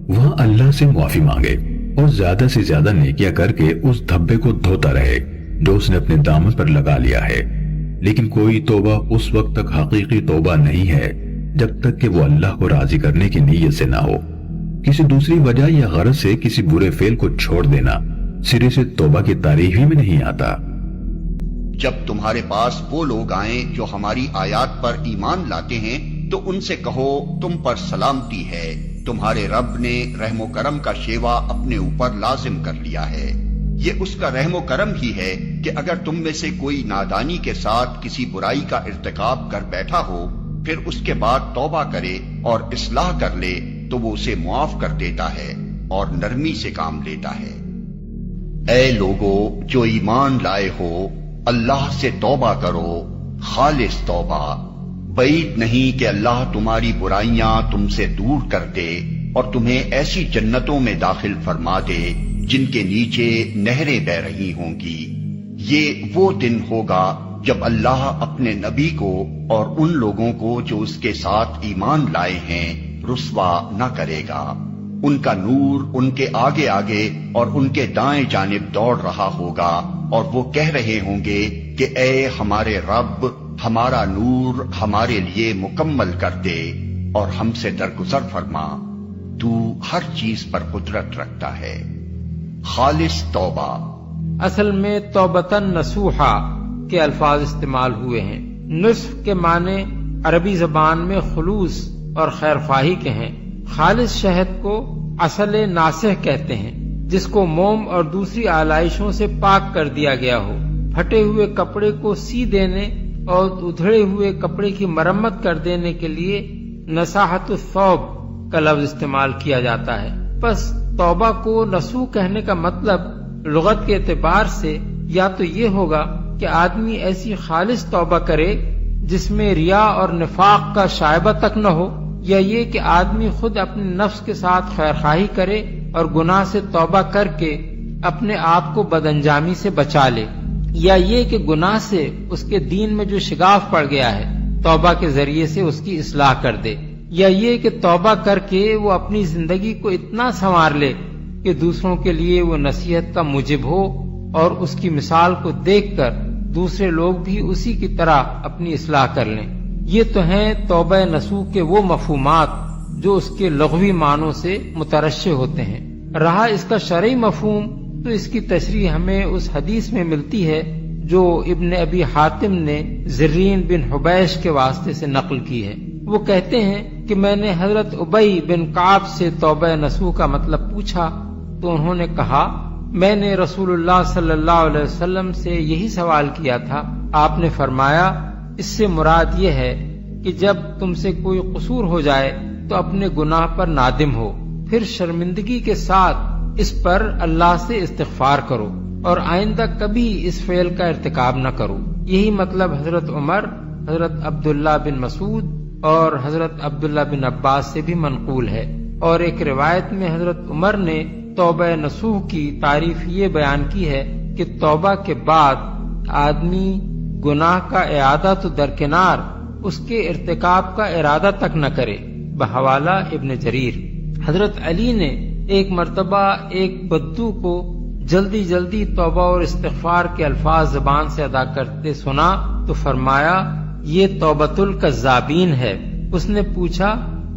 وہاں اللہ سے معافی مانگے اور زیادہ سے زیادہ نیکیاں کر کے اس دھبے کو دھوتا رہے جو اس نے اپنے دامن پر لگا لیا ہے۔ لیکن کوئی توبہ اس وقت تک حقیقی توبہ نہیں ہے جب تک کہ وہ اللہ کو راضی کرنے کی نیت سے نہ ہو۔ کسی دوسری وجہ یا غرض سے کسی برے فعل کو چھوڑ دینا سرے سے توبہ کی تعریف ہی میں نہیں آتا۔ جب تمہارے پاس وہ لوگ آئیں جو ہماری آیات پر ایمان لاتے ہیں تو ان سے کہو تم پر سلامتی ہے، تمہارے رب نے رحم و کرم کا شیوا اپنے اوپر لازم کر لیا ہے۔ یہ اس کا رحم و کرم ہی ہے کہ اگر تم میں سے کوئی نادانی کے ساتھ کسی برائی کا ارتکاب کر بیٹھا ہو پھر اس کے بعد توبہ کرے اور اصلاح کر لے تو وہ اسے معاف کر دیتا ہے اور نرمی سے کام لیتا ہے۔ اے لوگو جو ایمان لائے ہو، اللہ سے توبہ کرو، خالص توبہ۔ بعید نہیں کہ اللہ تمہاری برائیاں تم سے دور کر دے اور تمہیں ایسی جنتوں میں داخل فرما دے جن کے نیچے نہریں بہ رہی ہوں گی۔ یہ وہ دن ہوگا جب اللہ اپنے نبی کو اور ان لوگوں کو جو اس کے ساتھ ایمان لائے ہیں رسوا نہ کرے گا۔ ان کا نور ان کے آگے آگے اور ان کے دائیں جانب دوڑ رہا ہوگا اور وہ کہہ رہے ہوں گے کہ اے ہمارے رب، ہمارا نور ہمارے لیے مکمل کر دے اور ہم سے درگزر فرما، تو ہر چیز پر قدرت رکھتا ہے۔ خالص توبہ اصل میں توبتن نصوحا کے الفاظ استعمال ہوئے ہیں۔ نصف کے معنی عربی زبان میں خلوص اور خیرخواہی کے ہیں۔ خالص شہد کو اصل ناصح کہتے ہیں، جس کو موم اور دوسری آلائشوں سے پاک کر دیا گیا ہو۔ پھٹے ہوئے کپڑے کو سی دینے اور ادھڑے ہوئے کپڑے کی مرمت کر دینے کے لیے نصاحت الثوب کا لفظ استعمال کیا جاتا ہے۔ پس توبہ کو نصوح کہنے کا مطلب لغت کے اعتبار سے یا تو یہ ہوگا کہ آدمی ایسی خالص توبہ کرے جس میں ریا اور نفاق کا شائبہ تک نہ ہو، یا یہ کہ آدمی خود اپنے نفس کے ساتھ خیرخواہی کرے اور گناہ سے توبہ کر کے اپنے آپ کو بد انجامی سے بچا لے، یا یہ کہ گناہ سے اس کے دین میں جو شگاف پڑ گیا ہے توبہ کے ذریعے سے اس کی اصلاح کر دے، یا یہ کہ توبہ کر کے وہ اپنی زندگی کو اتنا سنوار لے کہ دوسروں کے لیے وہ نصیحت کا موجب ہو اور اس کی مثال کو دیکھ کر دوسرے لوگ بھی اسی کی طرح اپنی اصلاح کر لیں۔ یہ تو ہیں توبہ نصوح کے وہ مفہومات جو اس کے لغوی معنوں سے مترشح ہوتے ہیں۔ رہا اس کا شرعی مفہوم تو اس کی تشریح ہمیں اس حدیث میں ملتی ہے جو ابن ابی حاتم نے زرین بن حبیش کے واسطے سے نقل کی ہے۔ وہ کہتے ہیں کہ میں نے حضرت ابی بن کعب سے توبہ نصوح کا مطلب پوچھا تو انہوں نے کہا میں نے رسول اللہ صلی اللہ علیہ وسلم سے یہی سوال کیا تھا۔ آپ نے فرمایا اس سے مراد یہ ہے کہ جب تم سے کوئی قصور ہو جائے تو اپنے گناہ پر نادم ہو، پھر شرمندگی کے ساتھ اس پر اللہ سے استغفار کرو اور آئندہ کبھی اس فعل کا ارتکاب نہ کرو۔ یہی مطلب حضرت عمر، حضرت عبداللہ بن مسعود اور حضرت عبداللہ بن عباس سے بھی منقول ہے۔ اور ایک روایت میں حضرت عمر نے توبہ نصوح کی تعریف یہ بیان کی ہے کہ توبہ کے بعد آدمی گناہ کا اعادہ تو درکنار، اس کے ارتکاب کا ارادہ تک نہ کرے۔ بحوالہ ابن جریر۔ حضرت علی نے ایک مرتبہ ایک بدو کو جلدی جلدی توبہ اور استغفار کے الفاظ زبان سے ادا کرتے سنا تو فرمایا یہ توبۃ الکذابین ہے۔ اس نے پوچھا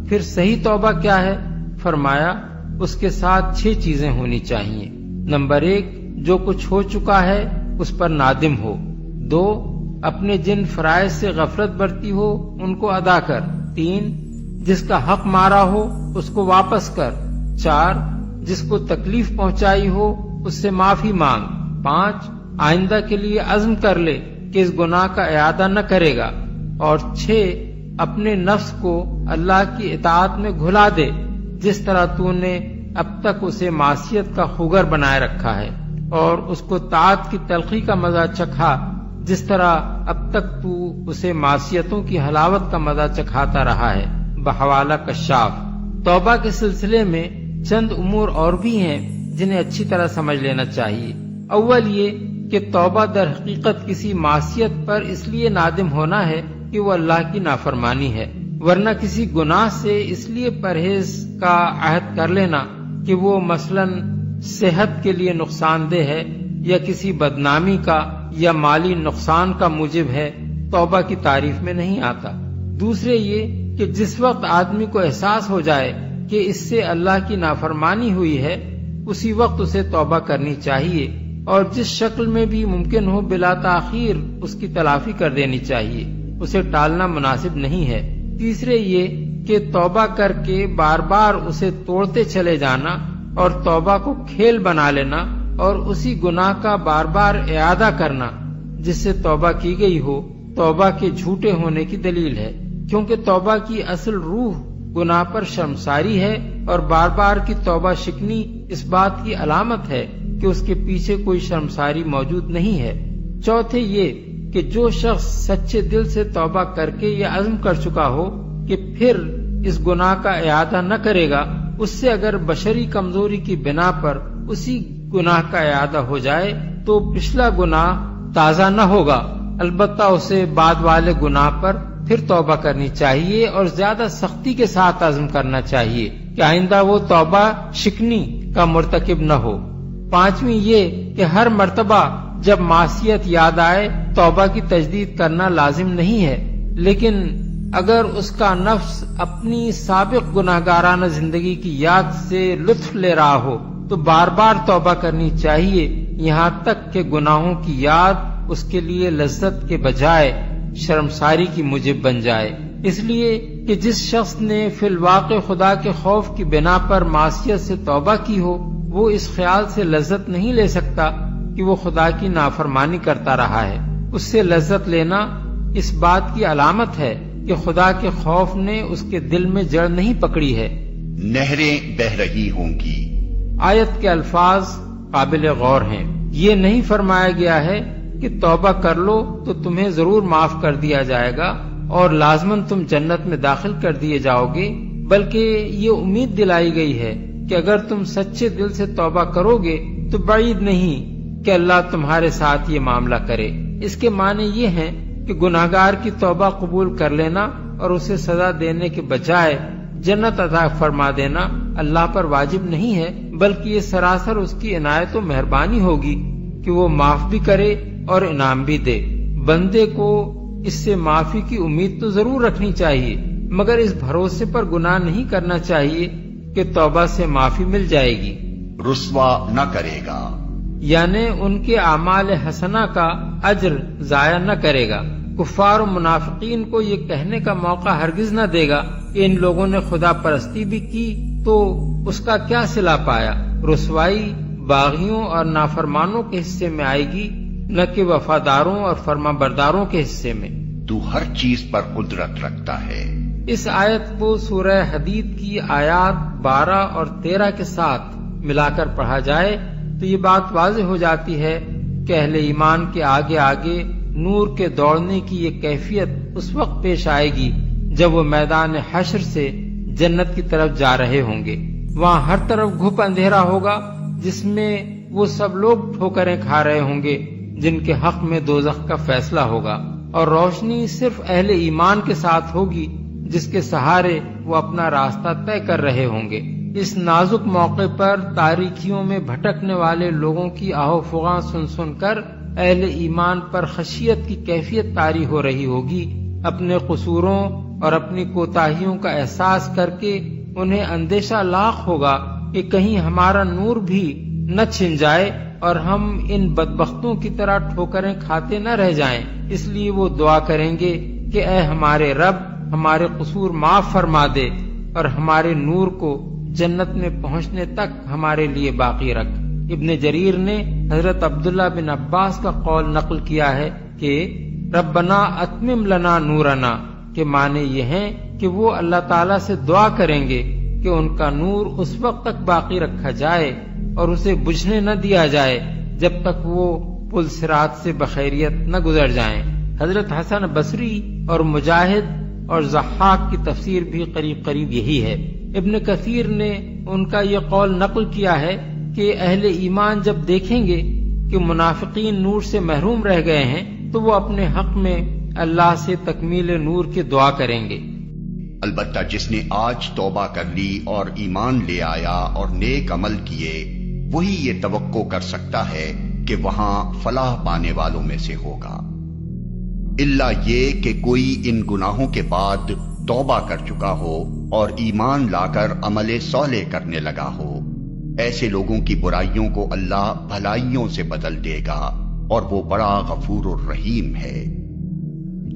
پھر صحیح توبہ کیا ہے؟ فرمایا اس کے ساتھ 6 چیزیں ہونی چاہیے۔ نمبر 1 جو کچھ ہو چکا ہے اس پر نادم ہو۔ 2 اپنے جن فرائض سے غفلت برتی ہو ان کو ادا کر۔ 3 جس کا حق مارا ہو اس کو واپس کر۔ 4 جس کو تکلیف پہنچائی ہو اس سے معافی مانگ۔ 5 آئندہ کے لیے عزم کر لے کہ اس گناہ کا اعادہ نہ کرے گا۔ اور 6 اپنے نفس کو اللہ کی اطاعت میں گھلا دے جس طرح تو نے اب تک اسے معصیت کا خوگر بنائے رکھا ہے، اور اس کو طاعت کی تلخی کا مزہ چکھا جس طرح اب تک تو اسے معصیتوں کی حلاوت کا مزہ چکھاتا رہا ہے۔ بحوالہ کشاف۔ توبہ کے سلسلے میں چند امور اور بھی ہیں جنہیں اچھی طرح سمجھ لینا چاہیے۔ اول یہ کہ توبہ در حقیقت کسی معصیت پر اس لیے نادم ہونا ہے کہ وہ اللہ کی نافرمانی ہے، ورنہ کسی گناہ سے اس لیے پرہیز کا عہد کر لینا کہ وہ مثلاً صحت کے لیے نقصان دہ ہے یا کسی بدنامی کا یا مالی نقصان کا موجب ہے، توبہ کی تعریف میں نہیں آتا۔ دوسرے یہ کہ جس وقت آدمی کو احساس ہو جائے کہ اس سے اللہ کی نافرمانی ہوئی ہے اسی وقت اسے توبہ کرنی چاہیے، اور جس شکل میں بھی ممکن ہو بلا تاخیر اس کی تلافی کر دینی چاہیے، اسے ٹالنا مناسب نہیں ہے۔ تیسرے یہ کہ توبہ کر کے بار بار اسے توڑتے چلے جانا اور توبہ کو کھیل بنا لینا اور اسی گناہ کا بار بار اعادہ کرنا جس سے توبہ کی گئی ہو، توبہ کے جھوٹے ہونے کی دلیل ہے، کیونکہ توبہ کی اصل روح گناہ پر شرمساری ہے، اور بار بار کی توبہ شکنی اس بات کی علامت ہے کہ اس کے پیچھے کوئی شرمساری موجود نہیں ہے۔ چوتھے یہ کہ جو شخص سچے دل سے توبہ کر کے یہ عزم کر چکا ہو کہ پھر اس گناہ کا اعادہ نہ کرے گا، اس سے اگر بشری کمزوری کی بنا پر اسی گناہ کا اعادہ ہو جائے تو پچھلا گناہ تازہ نہ ہوگا، البتہ اسے بعد والے گناہ پر پھر توبہ کرنی چاہیے اور زیادہ سختی کے ساتھ عزم کرنا چاہیے کہ آئندہ وہ توبہ شکنی کا مرتکب نہ ہو۔ پانچویں یہ کہ ہر مرتبہ جب معصیت یاد آئے توبہ کی تجدید کرنا لازم نہیں ہے، لیکن اگر اس کا نفس اپنی سابق گناہگارانہ زندگی کی یاد سے لطف لے رہا ہو تو بار بار توبہ کرنی چاہیے، یہاں تک کہ گناہوں کی یاد اس کے لیے لذت کے بجائے شرمساری کی موجب بن جائے۔ اس لیے کہ جس شخص نے فی الواقع خدا کے خوف کی بنا پر معصیت سے توبہ کی ہو، وہ اس خیال سے لذت نہیں لے سکتا کہ وہ خدا کی نافرمانی کرتا رہا ہے۔ اس سے لذت لینا اس بات کی علامت ہے کہ خدا کے خوف نے اس کے دل میں جڑ نہیں پکڑی ہے۔ نہریں بہ رہی ہوں گی۔ آیت کے الفاظ قابل غور ہیں۔ یہ نہیں فرمایا گیا ہے کہ توبہ کر لو تو تمہیں ضرور معاف کر دیا جائے گا اور لازماً تم جنت میں داخل کر دیے جاؤ گے، بلکہ یہ امید دلائی گئی ہے کہ اگر تم سچے دل سے توبہ کرو گے تو بعید نہیں کہ اللہ تمہارے ساتھ یہ معاملہ کرے۔ اس کے معنی یہ ہیں کہ گناہگار کی توبہ قبول کر لینا اور اسے سزا دینے کے بجائے جنت عطا فرما دینا اللہ پر واجب نہیں ہے، بلکہ یہ سراسر اس کی عنایت و مہربانی ہوگی کہ وہ معاف بھی کرے اور انعام بھی دے۔ بندے کو اس سے معافی کی امید تو ضرور رکھنی چاہیے، مگر اس بھروسے پر گناہ نہیں کرنا چاہیے کہ توبہ سے معافی مل جائے گی، رسوا نہ کرے گا، یعنی ان کے اعمال حسنہ کا اجر ضائع نہ کرے گا۔ کفار و منافقین کو یہ کہنے کا موقع ہرگز نہ دے گا کہ ان لوگوں نے خدا پرستی بھی کی تو اس کا کیا صلہ پایا۔ رسوائی باغیوں اور نافرمانوں کے حصے میں آئے گی، نہ کہ وفاداروں اور فرما برداروں کے حصے میں۔ تو ہر چیز پر قدرت رکھتا ہے۔ اس آیت کو سورہ حدید کی آیات 12 اور 13 کے ساتھ ملا کر پڑھا جائے تو یہ بات واضح ہو جاتی ہے کہ اہل ایمان کے آگے آگے نور کے دوڑنے کی یہ کیفیت اس وقت پیش آئے گی جب وہ میدان حشر سے جنت کی طرف جا رہے ہوں گے۔ وہاں ہر طرف گھپ اندھیرا ہوگا جس میں وہ سب لوگ ٹھوکریں کھا رہے ہوں گے جن کے حق میں دوزخ کا فیصلہ ہوگا، اور روشنی صرف اہل ایمان کے ساتھ ہوگی جس کے سہارے وہ اپنا راستہ طے کر رہے ہوں گے۔ اس نازک موقع پر تاریکیوں میں بھٹکنے والے لوگوں کی آہو فغاں سن سن کر اہل ایمان پر خشیت کی کیفیت طاری ہو رہی ہوگی۔ اپنے قصوروں اور اپنی کوتاہیوں کا احساس کر کے انہیں اندیشہ لاحق ہوگا کہ کہیں ہمارا نور بھی نہ چھن جائے اور ہم ان بدبختوں کی طرح ٹھوکریں کھاتے نہ رہ جائیں۔ اس لیے وہ دعا کریں گے کہ اے ہمارے رب، ہمارے قصور معاف فرما دے اور ہمارے نور کو جنت میں پہنچنے تک ہمارے لیے باقی رکھ۔ ابن جریر نے حضرت عبداللہ بن عباس کا قول نقل کیا ہے کہ ربنا اتمم لنا نورنا، کے معنی یہ ہیں کہ وہ اللہ تعالیٰ سے دعا کریں گے کہ ان کا نور اس وقت تک باقی رکھا جائے اور اسے بجھنے نہ دیا جائے جب تک وہ پل صراط سے بخیریت نہ گزر جائیں۔ حضرت حسن بصری اور مجاہد اور ضحاک کی تفسیر بھی قریب قریب یہی ہے۔ ابن کثیر نے ان کا یہ قول نقل کیا ہے کہ اہل ایمان جب دیکھیں گے کہ منافقین نور سے محروم رہ گئے ہیں تو وہ اپنے حق میں اللہ سے تکمیل نور کی دعا کریں گے۔ البتہ جس نے آج توبہ کر لی اور ایمان لے آیا اور نیک عمل کیے، وہی یہ توقع کر سکتا ہے کہ وہاں فلاح پانے والوں میں سے ہوگا، الا یہ کہ کوئی ان گناہوں کے بعد توبہ کر چکا ہو اور ایمان لا کر عمل صالح کرنے لگا ہو۔ ایسے لوگوں کی برائیوں کو اللہ بھلائیوں سے بدل دے گا اور وہ بڑا غفور الرحیم ہے۔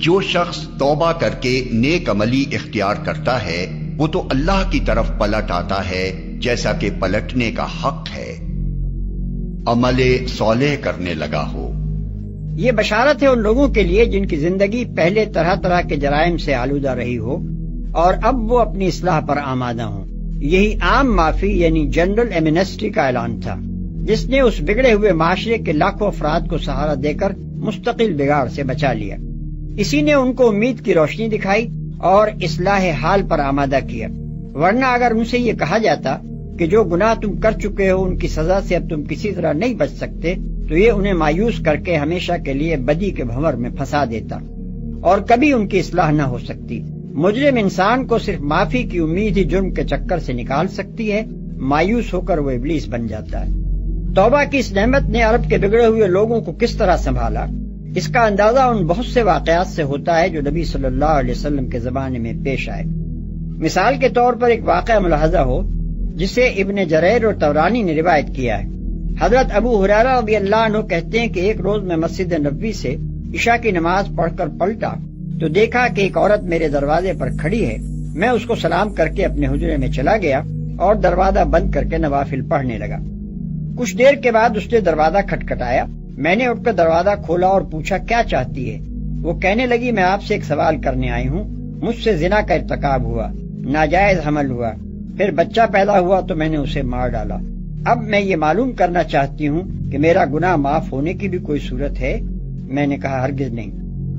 جو شخص توبہ کر کے نیک عملی اختیار کرتا ہے وہ تو اللہ کی طرف پلٹ آتا ہے جیسا کہ پلٹنے کا حق ہے، عمل صالح کرنے لگا ہو۔ یہ بشارت ہے ان لوگوں کے لیے جن کی زندگی پہلے طرح طرح کے جرائم سے آلودہ رہی ہو اور اب وہ اپنی اصلاح پر آمادہ ہوں۔ یہی عام معافی یعنی جنرل ایمنسٹی کا اعلان تھا، جس نے اس بگڑے ہوئے معاشرے کے لاکھوں افراد کو سہارا دے کر مستقل بگاڑ سے بچا لیا۔ اسی نے ان کو امید کی روشنی دکھائی اور اصلاح حال پر آمادہ کیا، ورنہ اگر ان سے یہ کہا جاتا کہ جو گناہ تم کر چکے ہو ان کی سزا سے اب تم کسی طرح نہیں بچ سکتے تو یہ انہیں مایوس کر کے ہمیشہ کے لیے بدی کے بھنور میں پھنسا دیتا اور کبھی ان کی اصلاح نہ ہو سکتی۔ مجرم انسان کو صرف معافی کی امید ہی جرم کے چکر سے نکال سکتی ہے، مایوس ہو کر وہ ابلیس بن جاتا ہے۔ توبہ کی اس نعمت نے عرب کے بگڑے ہوئے لوگوں کو کس طرح سنبھالا، اس کا اندازہ ان بہت سے واقعات سے ہوتا ہے جو نبی صلی اللہ علیہ وسلم کے زمانے میں پیش آئے۔ مثال کے طور پر ایک واقعہ ملاحظہ ہو جسے ابن جریر اور طبرانی نے روایت کیا ہے۔ حضرت ابو ہریرہ رضی اللہ عنہ کہتے ہیں کہ ایک روز میں مسجد نبوی سے عشاء کی نماز پڑھ کر پلٹا تو دیکھا کہ ایک عورت میرے دروازے پر کھڑی ہے۔ میں اس کو سلام کر کے اپنے حجرے میں چلا گیا اور دروازہ بند کر کے نوافل پڑھنے لگا۔ کچھ دیر کے بعد اس نے دروازہ کھٹکھٹایا۔ میں نے اٹھ کر دروازہ کھولا اور پوچھا کیا چاہتی ہے؟ وہ کہنے لگی میں آپ سے ایک سوال کرنے آئی ہوں، مجھ سے زنا کا ارتکاب ہوا، ناجائز حمل ہوا، پھر بچہ پیدا ہوا تو میں نے اسے مار ڈالا۔ اب میں یہ معلوم کرنا چاہتی ہوں کہ میرا گناہ معاف ہونے کی بھی کوئی صورت ہے؟ میں نے کہا ہرگز نہیں۔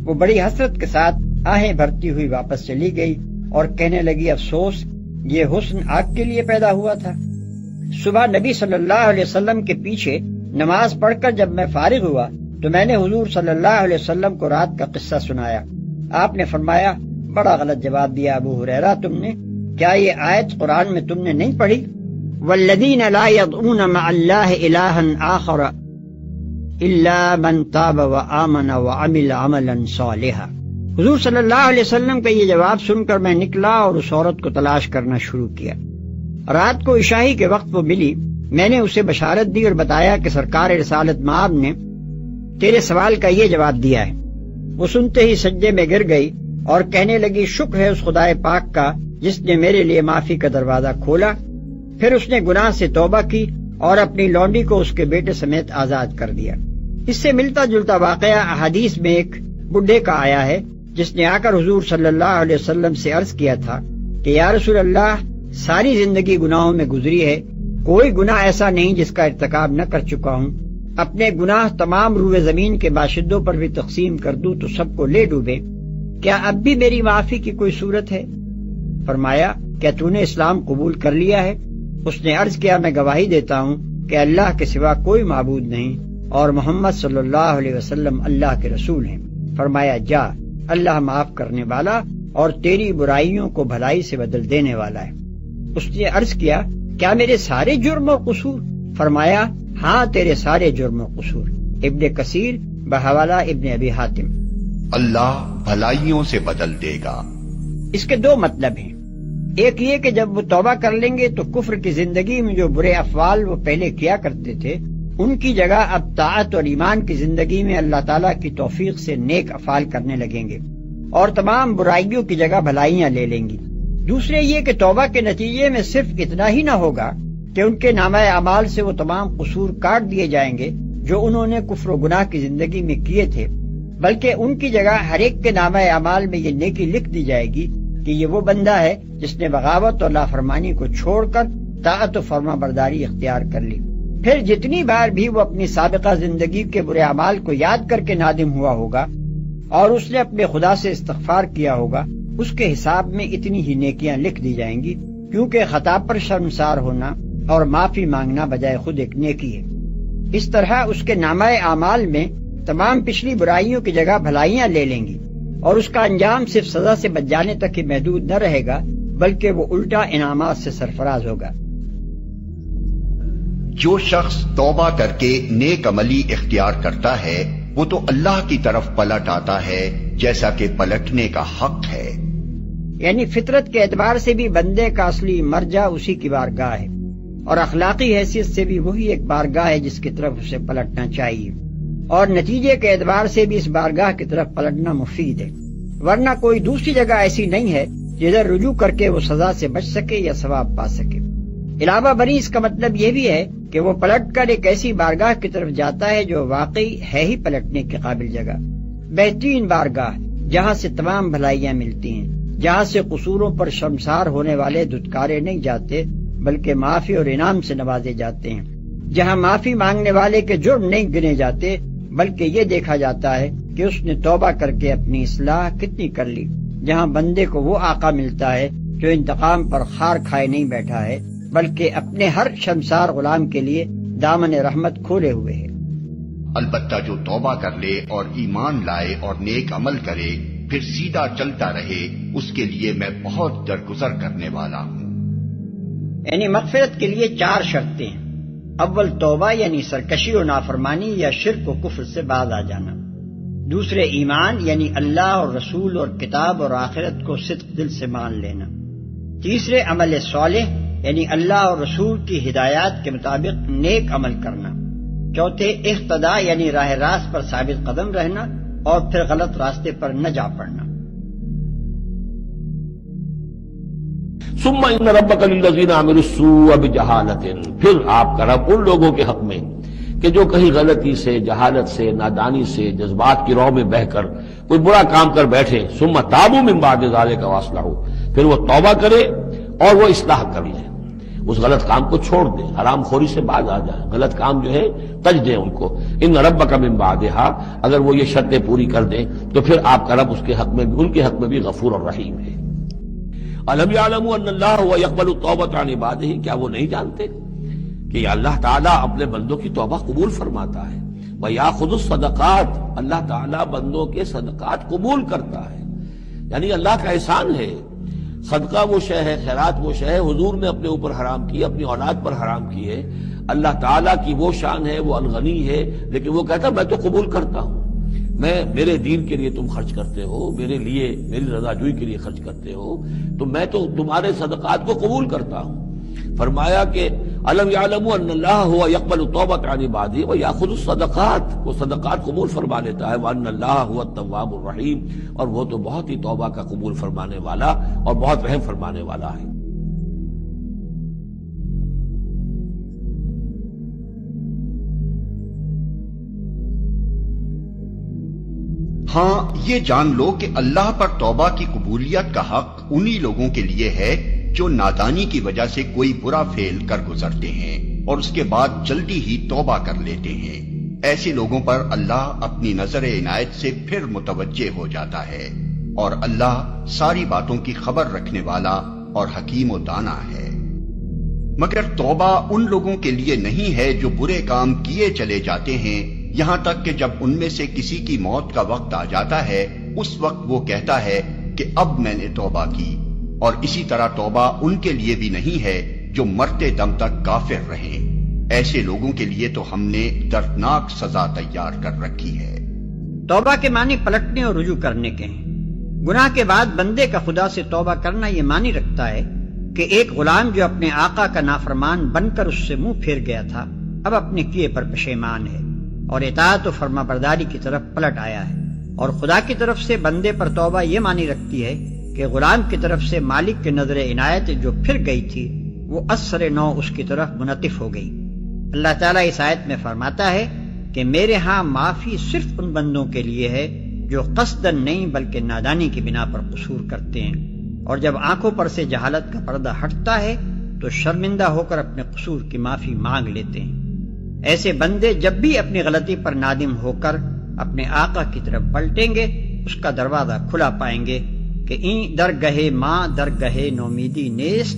وہ بڑی حسرت کے ساتھ آہیں بھرتی ہوئی واپس چلی گئی اور کہنے لگی افسوس، یہ حسن آگ کے لیے پیدا ہوا تھا۔ صبح نبی صلی اللہ علیہ وسلم کے پیچھے نماز پڑھ کر جب میں فارغ ہوا تو میں نے حضور صلی اللہ علیہ وسلم کو رات کا قصہ سنایا۔ آپ نے فرمایا بڑا غلط جواب دیا ابو ہریرہ تم نے، کیا یہ آیت قرآن میں تم نے نہیں پڑھی؟ والذین لا يدعون مع اللہ الہا آخر الا من تاب وآمن وعمل عملا صالحا۔ حضور صلی اللہ علیہ وسلم کا یہ جواب سن کر میں نکلا اور اس عورت کو تلاش کرنا شروع کیا۔ رات کو عشاء کے وقت وہ ملی، میں نے اسے بشارت دی اور بتایا کہ سرکار رسالت مآب نے تیرے سوال کا یہ جواب دیا ہے۔ وہ سنتے ہی سجدے میں گر گئی اور کہنے لگی شکر ہے اس خدائے پاک کا جس نے میرے لیے معافی کا دروازہ کھولا۔ پھر اس نے گناہ سے توبہ کی اور اپنی لونڈی کو اس کے بیٹے سمیت آزاد کر دیا۔ اس سے ملتا جلتا واقعہ احادیث میں ایک بڈھے کا آیا ہے جس نے آ کر حضور صلی اللہ علیہ وسلم سے عرض کیا تھا کہ یا رسول اللہ، ساری زندگی گناہوں میں گزری ہے، کوئی گناہ ایسا نہیں جس کا ارتکاب نہ کر چکا ہوں۔ اپنے گناہ تمام روئے زمین کے باشندوں پر بھی تقسیم کر دوں تو سب کو لے ڈوبے، کیا اب بھی میری معافی کی کوئی صورت ہے؟ فرمایا کیا تو نے اسلام قبول کر لیا ہے؟ اس نے عرض کیا میں گواہی دیتا ہوں کہ اللہ کے سوا کوئی معبود نہیں اور محمد صلی اللہ علیہ وسلم اللہ کے رسول ہیں۔ فرمایا جا، اللہ معاف کرنے والا اور تیری برائیوں کو بھلائی سے بدل دینے والا ہے۔ اس نے عرض کیا کیا میرے سارے جرم و قصور؟ فرمایا ہاں تیرے سارے جرم و قصور. ابن کثیر بحوالہ ابن ابی حاتم. اللہ بھلائیوں سے بدل دے گا. اس کے دو مطلب ہیں. ایک یہ کہ جب وہ توبہ کر لیں گے تو کفر کی زندگی میں جو برے افعال وہ پہلے کیا کرتے تھے ان کی جگہ اب طاعت اور ایمان کی زندگی میں اللہ تعالیٰ کی توفیق سے نیک افعال کرنے لگیں گے اور تمام برائیوں کی جگہ بھلائیاں لے لیں گی. دوسرے یہ کہ توبہ کے نتیجے میں صرف اتنا ہی نہ ہوگا کہ ان کے نامہ اعمال سے وہ تمام قصور کاٹ دیے جائیں گے جو انہوں نے کفر و گناہ کی زندگی میں کیے تھے، بلکہ ان کی جگہ ہر ایک کے نامہ اعمال میں یہ نیکی لکھ دی جائے گی کہ یہ وہ بندہ ہے جس نے بغاوت اور نافرمانی کو چھوڑ کر طاعت و فرما برداری اختیار کر لی. پھر جتنی بار بھی وہ اپنی سابقہ زندگی کے برے اعمال کو یاد کر کے نادم ہوا ہوگا اور اس نے اپنے خدا سے استغفار کیا ہوگا، اس کے حساب میں اتنی ہی نیکیاں لکھ دی جائیں گی، کیونکہ خطا پر شرمسار ہونا اور معافی مانگنا بجائے خود ایک نیکی ہے. اس طرح اس کے نامہ اعمال میں تمام پچھلی برائیوں کی جگہ بھلائیاں لے لیں گی اور اس کا انجام صرف سزا سے بچ جانے تک ہی محدود نہ رہے گا بلکہ وہ الٹا انعامات سے سرفراز ہوگا. جو شخص توبہ کر کے نیک عملی اختیار کرتا ہے وہ تو اللہ کی طرف پلٹ آتا ہے جیسا کہ پلٹنے کا حق ہے. یعنی فطرت کے اعتبار سے بھی بندے کا اصلی مرجع اسی کی بارگاہ ہے اور اخلاقی حیثیت سے بھی وہی ایک بارگاہ ہے جس کی طرف اسے پلٹنا چاہیے، اور نتیجے کے اعتبار سے بھی اس بارگاہ کی طرف پلٹنا مفید ہے، ورنہ کوئی دوسری جگہ ایسی نہیں ہے جدھر رجوع کر کے وہ سزا سے بچ سکے یا ثواب پا سکے. علاوہ بری اس کا مطلب یہ بھی ہے کہ وہ پلٹ کر ایک ایسی بارگاہ کی طرف جاتا ہے جو واقعی ہے ہی پلٹنے کے قابل جگہ، بہترین بارگاہ جہاں سے تمام بھلائیاں ملتی ہیں، جہاں سے قصوروں پر شرمسار ہونے والے دھتکارے نہیں جاتے بلکہ معافی اور انعام سے نوازے جاتے ہیں، جہاں معافی مانگنے والے کے جرم نہیں گنے جاتے بلکہ یہ دیکھا جاتا ہے کہ اس نے توبہ کر کے اپنی اصلاح کتنی کر لی، جہاں بندے کو وہ آقا ملتا ہے جو انتقام پر خار کھائے نہیں بیٹھا ہے بلکہ اپنے ہر شرمسار غلام کے لیے دامن رحمت کھولے ہوئے ہے. البتہ جو توبہ کر لے اور ایمان لائے اور نیک عمل کرے پھر سیدھا چلتا رہے اس کے لیے میں بہت درگزر کرنے والا ہوں. یعنی مغفرت کے لیے 4 شرطیں ہیں. اول توبہ یعنی سرکشی و نافرمانی یا شرک و کفر سے باز آ جانا. دوسرے ایمان یعنی اللہ اور رسول اور کتاب اور آخرت کو صدق دل سے مان لینا. تیسرے عمل صالح یعنی اللہ اور رسول کی ہدایات کے مطابق نیک عمل کرنا. چوتھے اقتداء یعنی راہ راست پر ثابت قدم رہنا اور پھر غلط راستے پر نہ جا پڑنا. ثم ان ربک للذین عملوا السوء بجہالۃ، پھر آپ کا رب ان لوگوں کے حق میں کہ جو کہیں غلطی سے، جہالت سے، نادانی سے، جذبات کی رو میں بہ کر کوئی برا کام کر بیٹھے، ثم تابوا من بعد ذلک واصلحوا، پھر وہ توبہ کرے اور وہ اصلاح کر لیں، اس غلط کام کو چھوڑ دیں، حرام خوری سے باز آ جائیں، غلط کام جو ہے تج دیں ان کو. ان ربک من بعدھا، اگر وہ یہ شرطیں پوری کر دیں تو پھر آپ کا رب اس کے حق میں بھی، ان کے حق میں بھی غفور اور رحیم ہے. الم یعلموا ان اللہ هو يقبل التوبۃ عن عبادہ، کیا وہ نہیں جانتے کہ اللہ تعالیٰ اپنے بندوں کی توبہ قبول فرماتا ہے. ویاخذ الصدقات، اللہ تعالیٰ بندوں کے صدقات قبول کرتا ہے. یعنی اللہ کا احسان ہے. صدقہ وہ شے ہے، خیرات وہ شے ہے حضور نے اپنے اوپر حرام کی، اپنی اولاد پر حرام کی ہے. اللہ تعالیٰ کی وہ شان ہے، وہ الغنی ہے، لیکن وہ کہتا میں تو قبول کرتا ہوں. میں میرے دین کے لیے تم خرچ کرتے ہو، میرے لیے میری رضا جوئی کے لیے خرچ کرتے ہو، تو میں تو تمہارے صدقات کو قبول کرتا ہوں. فرمایا کہ الم یعلموا ان اللہ هو يقبل التوبۃ عن عبادہ ويأخذ الصدقات، وہ صدقات قبول فرما لیتا ہے. وان اللہ هو التواب الرحیم، اور وہ تو بہت ہی توبہ کا قبول فرمانے والا اور بہت رحم فرمانے والا ہے. ہاں یہ جان لو کہ اللہ پر توبہ کی قبولیت کا حق انہی لوگوں کے لیے ہے جو نادانی کی وجہ سے کوئی برا فعل کر گزرتے ہیں اور اس کے بعد جلدی ہی توبہ کر لیتے ہیں. ایسے لوگوں پر اللہ اپنی نظر عنایت سے پھر متوجہ ہو جاتا ہے، اور اللہ ساری باتوں کی خبر رکھنے والا اور حکیم و دانا ہے. مگر توبہ ان لوگوں کے لیے نہیں ہے جو برے کام کیے چلے جاتے ہیں یہاں تک کہ جب ان میں سے کسی کی موت کا وقت آ جاتا ہے اس وقت وہ کہتا ہے کہ اب میں نے توبہ کی. اور اسی طرح توبہ ان کے لیے بھی نہیں ہے جو مرتے دم تک کافر رہیں۔ ایسے لوگوں کے لیے تو ہم نے دردناک سزا تیار کر رکھی ہے۔ توبہ کے معنی پلٹنے اور رجوع کرنے کے ہیں۔ گناہ کے بعد بندے کا خدا سے توبہ کرنا یہ معنی رکھتا ہے کہ ایک غلام جو اپنے آقا کا نافرمان بن کر اس سے منہ پھیر گیا تھا، اب اپنے کیے پر پشیمان ہے اور اطاعت و فرما برداری کی طرف پلٹ آیا ہے۔ اور خدا کی طرف سے بندے پر توبہ یہ معنی رکھتی ہے کہ غلام کی طرف سے مالک کے نظر عنایت جو پھر گئی تھی وہ اثر نو اس کی طرف منعطف ہو گئی۔ اللہ تعالیٰ اس آیت میں فرماتا ہے کہ میرے ہاں معافی صرف ان بندوں کے لیے ہے جو قصدن نہیں بلکہ نادانی کی بنا پر قصور کرتے ہیں، اور جب آنکھوں پر سے جہالت کا پردہ ہٹتا ہے تو شرمندہ ہو کر اپنے قصور کی معافی مانگ لیتے ہیں۔ ایسے بندے جب بھی اپنی غلطی پر نادم ہو کر اپنے آقا کی طرف پلٹیں گے، اس کا دروازہ کھلا پائیں گے کہ این درگہے ماں درگہے نومیدی نیست،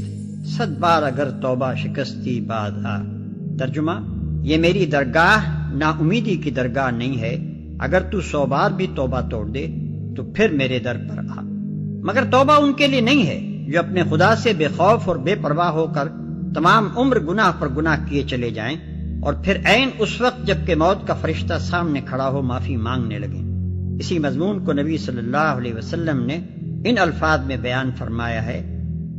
100 بار اگر توبہ شکستی بعد آ۔ ترجمہ: یہ میری درگاہ نا امیدی کی درگاہ نہیں ہے، اگر تو 100 بار بھی توبہ توڑ دے تو پھر میرے در پر آ۔ مگر توبہ ان کے لیے نہیں ہے جو اپنے خدا سے بے خوف اور بے پرواہ ہو کر تمام عمر گناہ پر گناہ کیے چلے جائیں اور پھر عین اس وقت جب کہ موت کا فرشتہ سامنے کھڑا ہو معافی مانگنے لگیں۔ اسی مضمون کو نبی صلی اللہ علیہ وسلم نے ان الفاظ میں بیان فرمایا ہے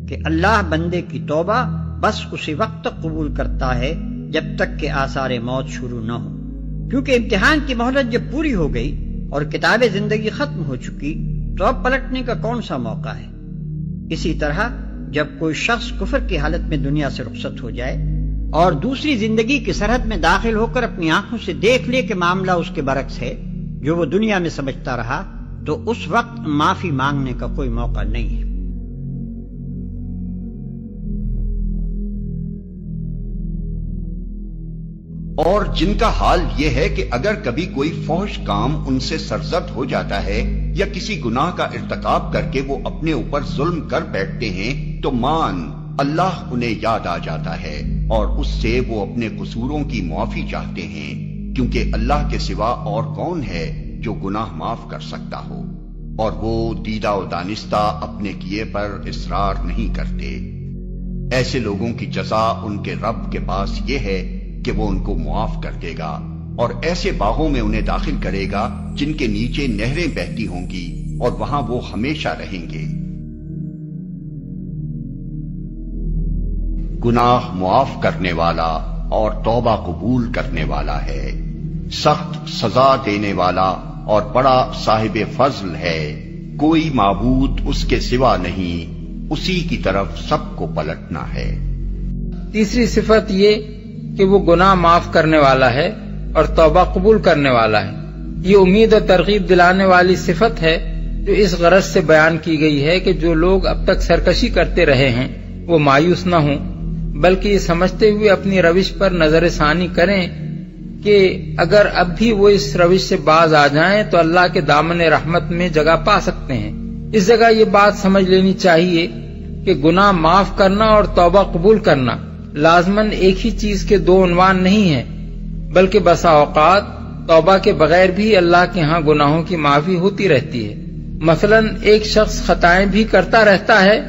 کہ اللہ بندے کی توبہ بس اسی وقت تک قبول کرتا ہے جب تک کہ آثار موت شروع نہ ہو، کیونکہ امتحان کی مہلت جب پوری ہو گئی اور کتاب زندگی ختم ہو چکی تو اب پلٹنے کا کون سا موقع ہے۔ اسی طرح جب کوئی شخص کفر کی حالت میں دنیا سے رخصت ہو جائے اور دوسری زندگی کی سرحد میں داخل ہو کر اپنی آنکھوں سے دیکھ لے کہ معاملہ اس کے برعکس ہے جو وہ دنیا میں سمجھتا رہا، تو اس وقت معافی مانگنے کا کوئی موقع نہیں ہے۔ اور جن کا حال یہ ہے کہ اگر کبھی کوئی فحش کام ان سے سرزد ہو جاتا ہے یا کسی گناہ کا ارتکاب کر کے وہ اپنے اوپر ظلم کر بیٹھتے ہیں تو اللہ انہیں یاد آ جاتا ہے اور اس سے وہ اپنے قصوروں کی معافی چاہتے ہیں، کیونکہ اللہ کے سوا اور کون ہے جو گناہ معاف کر سکتا ہو، اور وہ دیدہ و دانستہ اپنے کیے پر اصرار نہیں کرتے۔ ایسے لوگوں کی جزا ان کے رب کے پاس یہ ہے کہ وہ ان کو معاف کر دے گا اور ایسے باغوں میں انہیں داخل کرے گا جن کے نیچے نہریں بہتی ہوں گی اور وہاں وہ ہمیشہ رہیں گے۔ گناہ معاف کرنے والا اور توبہ قبول کرنے والا ہے، سخت سزا دینے والا اور بڑا صاحب فضل ہے، کوئی معبود اس کے سوا نہیں، اسی کی طرف سب کو پلٹنا ہے۔ تیسری صفت یہ کہ وہ گناہ معاف کرنے والا ہے اور توبہ قبول کرنے والا ہے۔ یہ امید اور ترغیب دلانے والی صفت ہے جو اس غرض سے بیان کی گئی ہے کہ جو لوگ اب تک سرکشی کرتے رہے ہیں وہ مایوس نہ ہوں، بلکہ یہ سمجھتے ہوئے اپنی روش پر نظر ثانی کریں کہ اگر اب بھی وہ اس روش سے باز آ جائیں تو اللہ کے دامن رحمت میں جگہ پا سکتے ہیں۔ اس جگہ یہ بات سمجھ لینی چاہیے کہ گناہ معاف کرنا اور توبہ قبول کرنا لازماً ایک ہی چیز کے دو عنوان نہیں ہیں، بلکہ بسا اوقات توبہ کے بغیر بھی اللہ کے ہاں گناہوں کی معافی ہوتی رہتی ہے۔ مثلا ایک شخص خطائیں بھی کرتا رہتا ہے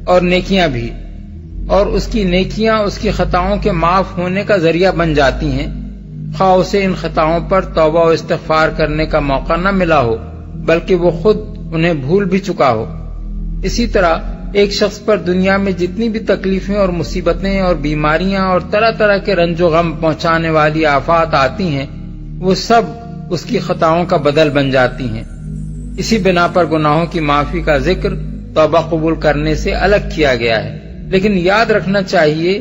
اور نیکیاں بھی، اور اس کی نیکیاں اس کی خطاؤں کے معاف ہونے کا ذریعہ بن جاتی ہیں، خواہ اسے ان خطاؤں پر توبہ و استغفار کرنے کا موقع نہ ملا ہو بلکہ وہ خود انہیں بھول بھی چکا ہو۔ اسی طرح ایک شخص پر دنیا میں جتنی بھی تکلیفیں اور مصیبتیں اور بیماریاں اور طرح طرح کے رنج و غم پہنچانے والی آفات آتی ہیں، وہ سب اس کی خطاؤں کا بدل بن جاتی ہیں۔ اسی بنا پر گناہوں کی معافی کا ذکر توبہ قبول کرنے سے الگ کیا گیا ہے، لیکن یاد رکھنا چاہیے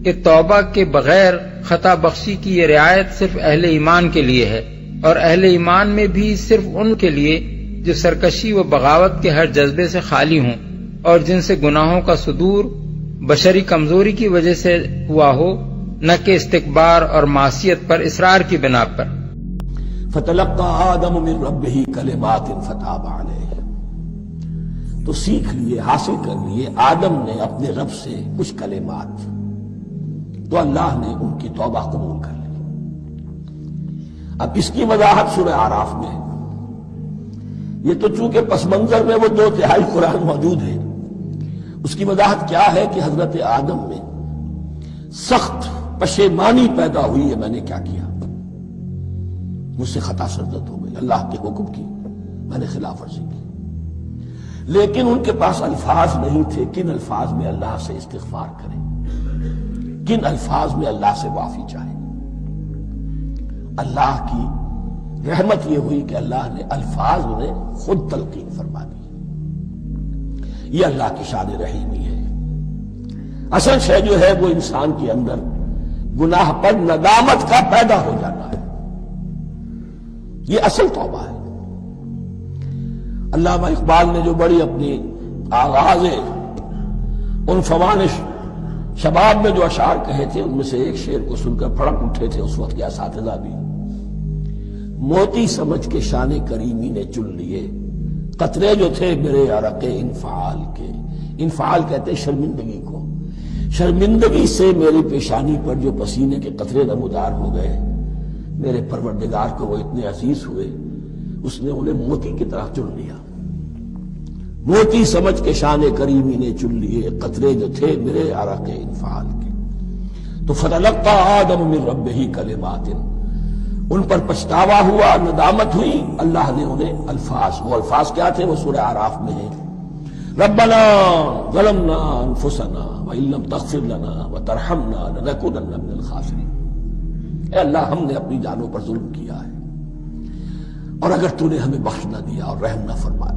کہ توبہ کے بغیر خطا بخشی کی یہ رعایت صرف اہل ایمان کے لیے ہے، اور اہل ایمان میں بھی صرف ان کے لیے جو سرکشی و بغاوت کے ہر جذبے سے خالی ہوں اور جن سے گناہوں کا صدور بشری کمزوری کی وجہ سے ہوا ہو، نہ کہ استکبار اور معصیت پر اصرار کی بنا پر۔ فتلقى آدم من ربه کلمات فتاب علیہ، تو سیکھ لیے، حاصل کر لیے آدم نے اپنے رب سے کچھ کلمات، تو اللہ نے ان کی توبہ قبول کر لی۔ اب اس کی وضاحت سورہ اعراف میں ہے۔ یہ تو چونکہ پس منظر میں وہ 2/3 قرآن موجود ہے، اس کی وضاحت کیا ہے کہ حضرت آدم میں سخت پشیمانی پیدا ہوئی ہے میں نے کیا کیا، مجھ سے خطا سرزد ہو گئی، اللہ کے حکم کی میں نے خلاف ورزی کی. لیکن ان کے پاس الفاظ نہیں تھے کن الفاظ میں اللہ سے استغفار کریں، کن الفاظ میں اللہ سے معافی چاہیں. اللہ کی رحمت یہ ہوئی کہ اللہ نے الفاظ انہیں خود تلقین فرما دی. یہ اللہ کی شان رحیمی ہے. اصل شے جو ہے وہ انسان کے اندر گناہ پر ندامت کا پیدا ہو جانا ہے، یہ اصل توبہ ہے. علامہ اقبال نے جو بڑی اپنی آغاز عنفوان شباب میں جو اشعار کہے تھے ان میں سے ایک شعر کو سن کر پھڑک اٹھے تھے اس وقت کے اساتذہ بھی. موتی سمجھ کے شان کریمی نے چن لیے قطرے جو تھے میرے عرق انفعال کے. انفعال کہتے ہیں شرمندگی کو. شرمندگی سے میری پیشانی پر جو پسینے کے قطرے نمودار ہو گئے، میرے پروردگار کو وہ اتنے عزیز ہوئے اس نے انہیں موتی کی طرح چن لیا. موتی سمجھ کے شان کریمی نے چن لیے قطرے جو تھے میرے عرق انفعال کے. تو فتلقى آدم من ربہ کلمات، ان پر پچھتاوا ہوا، ندامت ہوئی. اللہ نے انہیں الفاظ، وہ الفاظ کیا تھے وہ سورہ اعراف میں ہیں. ربنا ظلمنا انفسنا وان لم تغفر لنا وترحمنا لنكونن من الخاسرین. اے اللہ ہم نے اپنی جانوں پر ظلم کیا ہے اور اگر تو نے ہمیں بخش نہ دیا اور رحم نہ فرمایا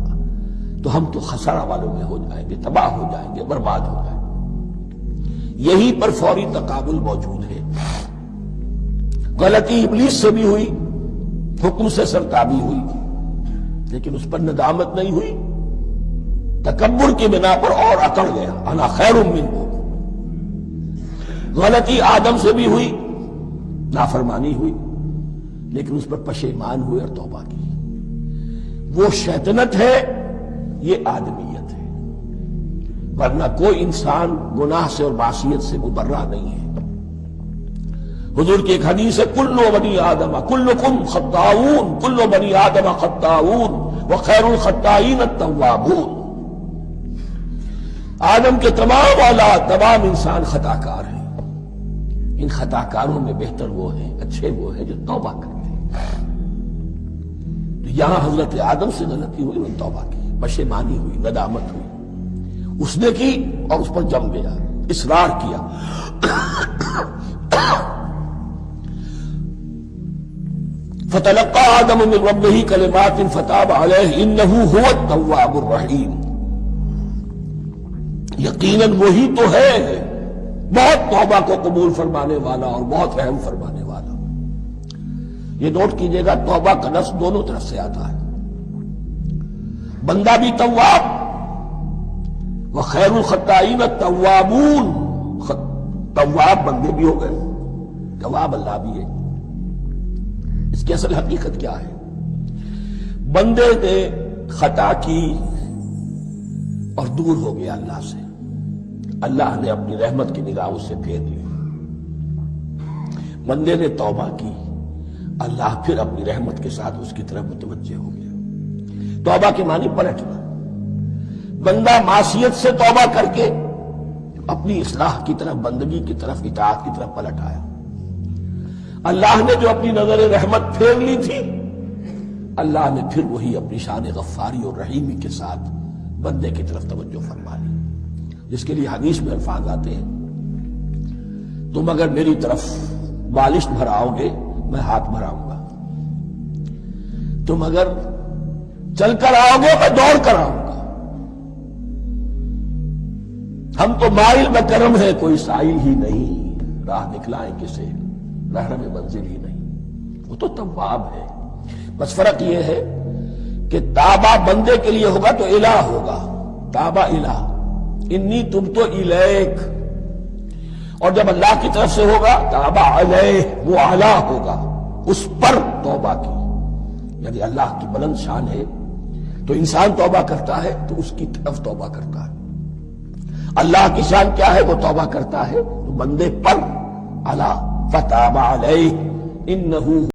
تو ہم تو خسارہ والوں میں ہو جائیں گے، تباہ ہو جائیں گے، برباد ہو جائیں گے. یہی پر فوری تقابل موجود ہے. غلطی ابلیس سے بھی ہوئی، حکم سے سرتابی ہوئی، لیکن اس پر ندامت نہیں ہوئی، تکبر کی بنا پر اور اکڑ گیا، انا خیر منہ. غلطی آدم سے بھی ہوئی، نافرمانی ہوئی، لیکن اس پر پشیمان ہوئے اور توبہ کی. وہ شیطنت ہے، یہ آدمیت ہے، ورنہ کوئی انسان گناہ سے اور معصیت سے مبرہ نہیں ہے. حضور کی ایک حدیث ہے کل بنی آدم کلکم خطاؤون، کل بنی آدم خطاؤون وخیر الخطائین التوابون. آدم کے تمام اولاد، تمام انسان خطا کار ہیں. ان خطا کاروں میں بہتر وہ ہیں، اچھے وہ ہیں جو توبہ کرتے ہیں. تو یہاں حضرت آدم سے غلطی ہوئی، انہوں نے توبہ کی، پشیمانی ہوئی، ندامت ہوئی. اس نے کی اور اس پر جم گیا، اصرار کیا. فتلقى آدم من ربه كلمات فتاب عليه إنه هو التواب الرحيم. یقیناً وہی تو ہے بہت توبہ کو قبول فرمانے والا اور بہت رحم فرمانے والا. یہ نوٹ کیجئے گا توبہ کا لفظ دونوں طرف سے آتا ہے. بندہ بھی تواب، وخیر الخطائین التوابون. تواب بندے بھی ہو گئے، تواب اللہ بھی ہے. اس کی اصل حقیقت کیا ہے؟ بندے نے خطا کی اور دور ہو گیا اللہ سے. اللہ نے اپنی رحمت کی نگاہ اس سے پھیر لی. بندے نے توبہ کی، اللہ پھر اپنی رحمت کے ساتھ اس کی طرف متوجہ ہو گیا. توبہ کے معنی پلٹنا. بندہ معصیت سے توبہ کر کے اپنی اصلاح کی طرف، بندگی کی طرف، اطاعت کی طرف پلٹ آیا. اللہ نے جو اپنی نظر رحمت پھیر لی تھی، اللہ نے پھر وہی اپنی شان غفاری اور رحیمی کے ساتھ بندے کی طرف توجہ فرما لی. جس کے لیے حدیث میں الفاظ آتے ہیں تم اگر میری طرف بالشت بھراؤ گے میں ہاتھ بھراؤں گا، تم اگر چل کر آؤ گے میں دوڑ کر آؤں گا. ہم تو مائل بکرم ہے کوئی سائل ہی نہیں، راہ دکھلائیں کسے رہنم منزل ہی نہیں. وہ تو تواب ہے. بس فرق یہ ہے کہ تابا بندے کے لیے ہوگا تو الہ ہوگا، تابا الہ، انی تبت الیک. اور جب اللہ کی طرف سے ہوگا تابا علیہ، وہ اعلیٰ ہوگا، اس پر توبہ کی. یعنی اللہ کی بلند شان ہے تو انسان توبہ کرتا ہے تو اس کی طرف توبہ کرتا ہے. اللہ کی شان کیا ہے؟ وہ توبہ کرتا ہے تو بندے پر اعلیٰ. فتاب علیہ انہ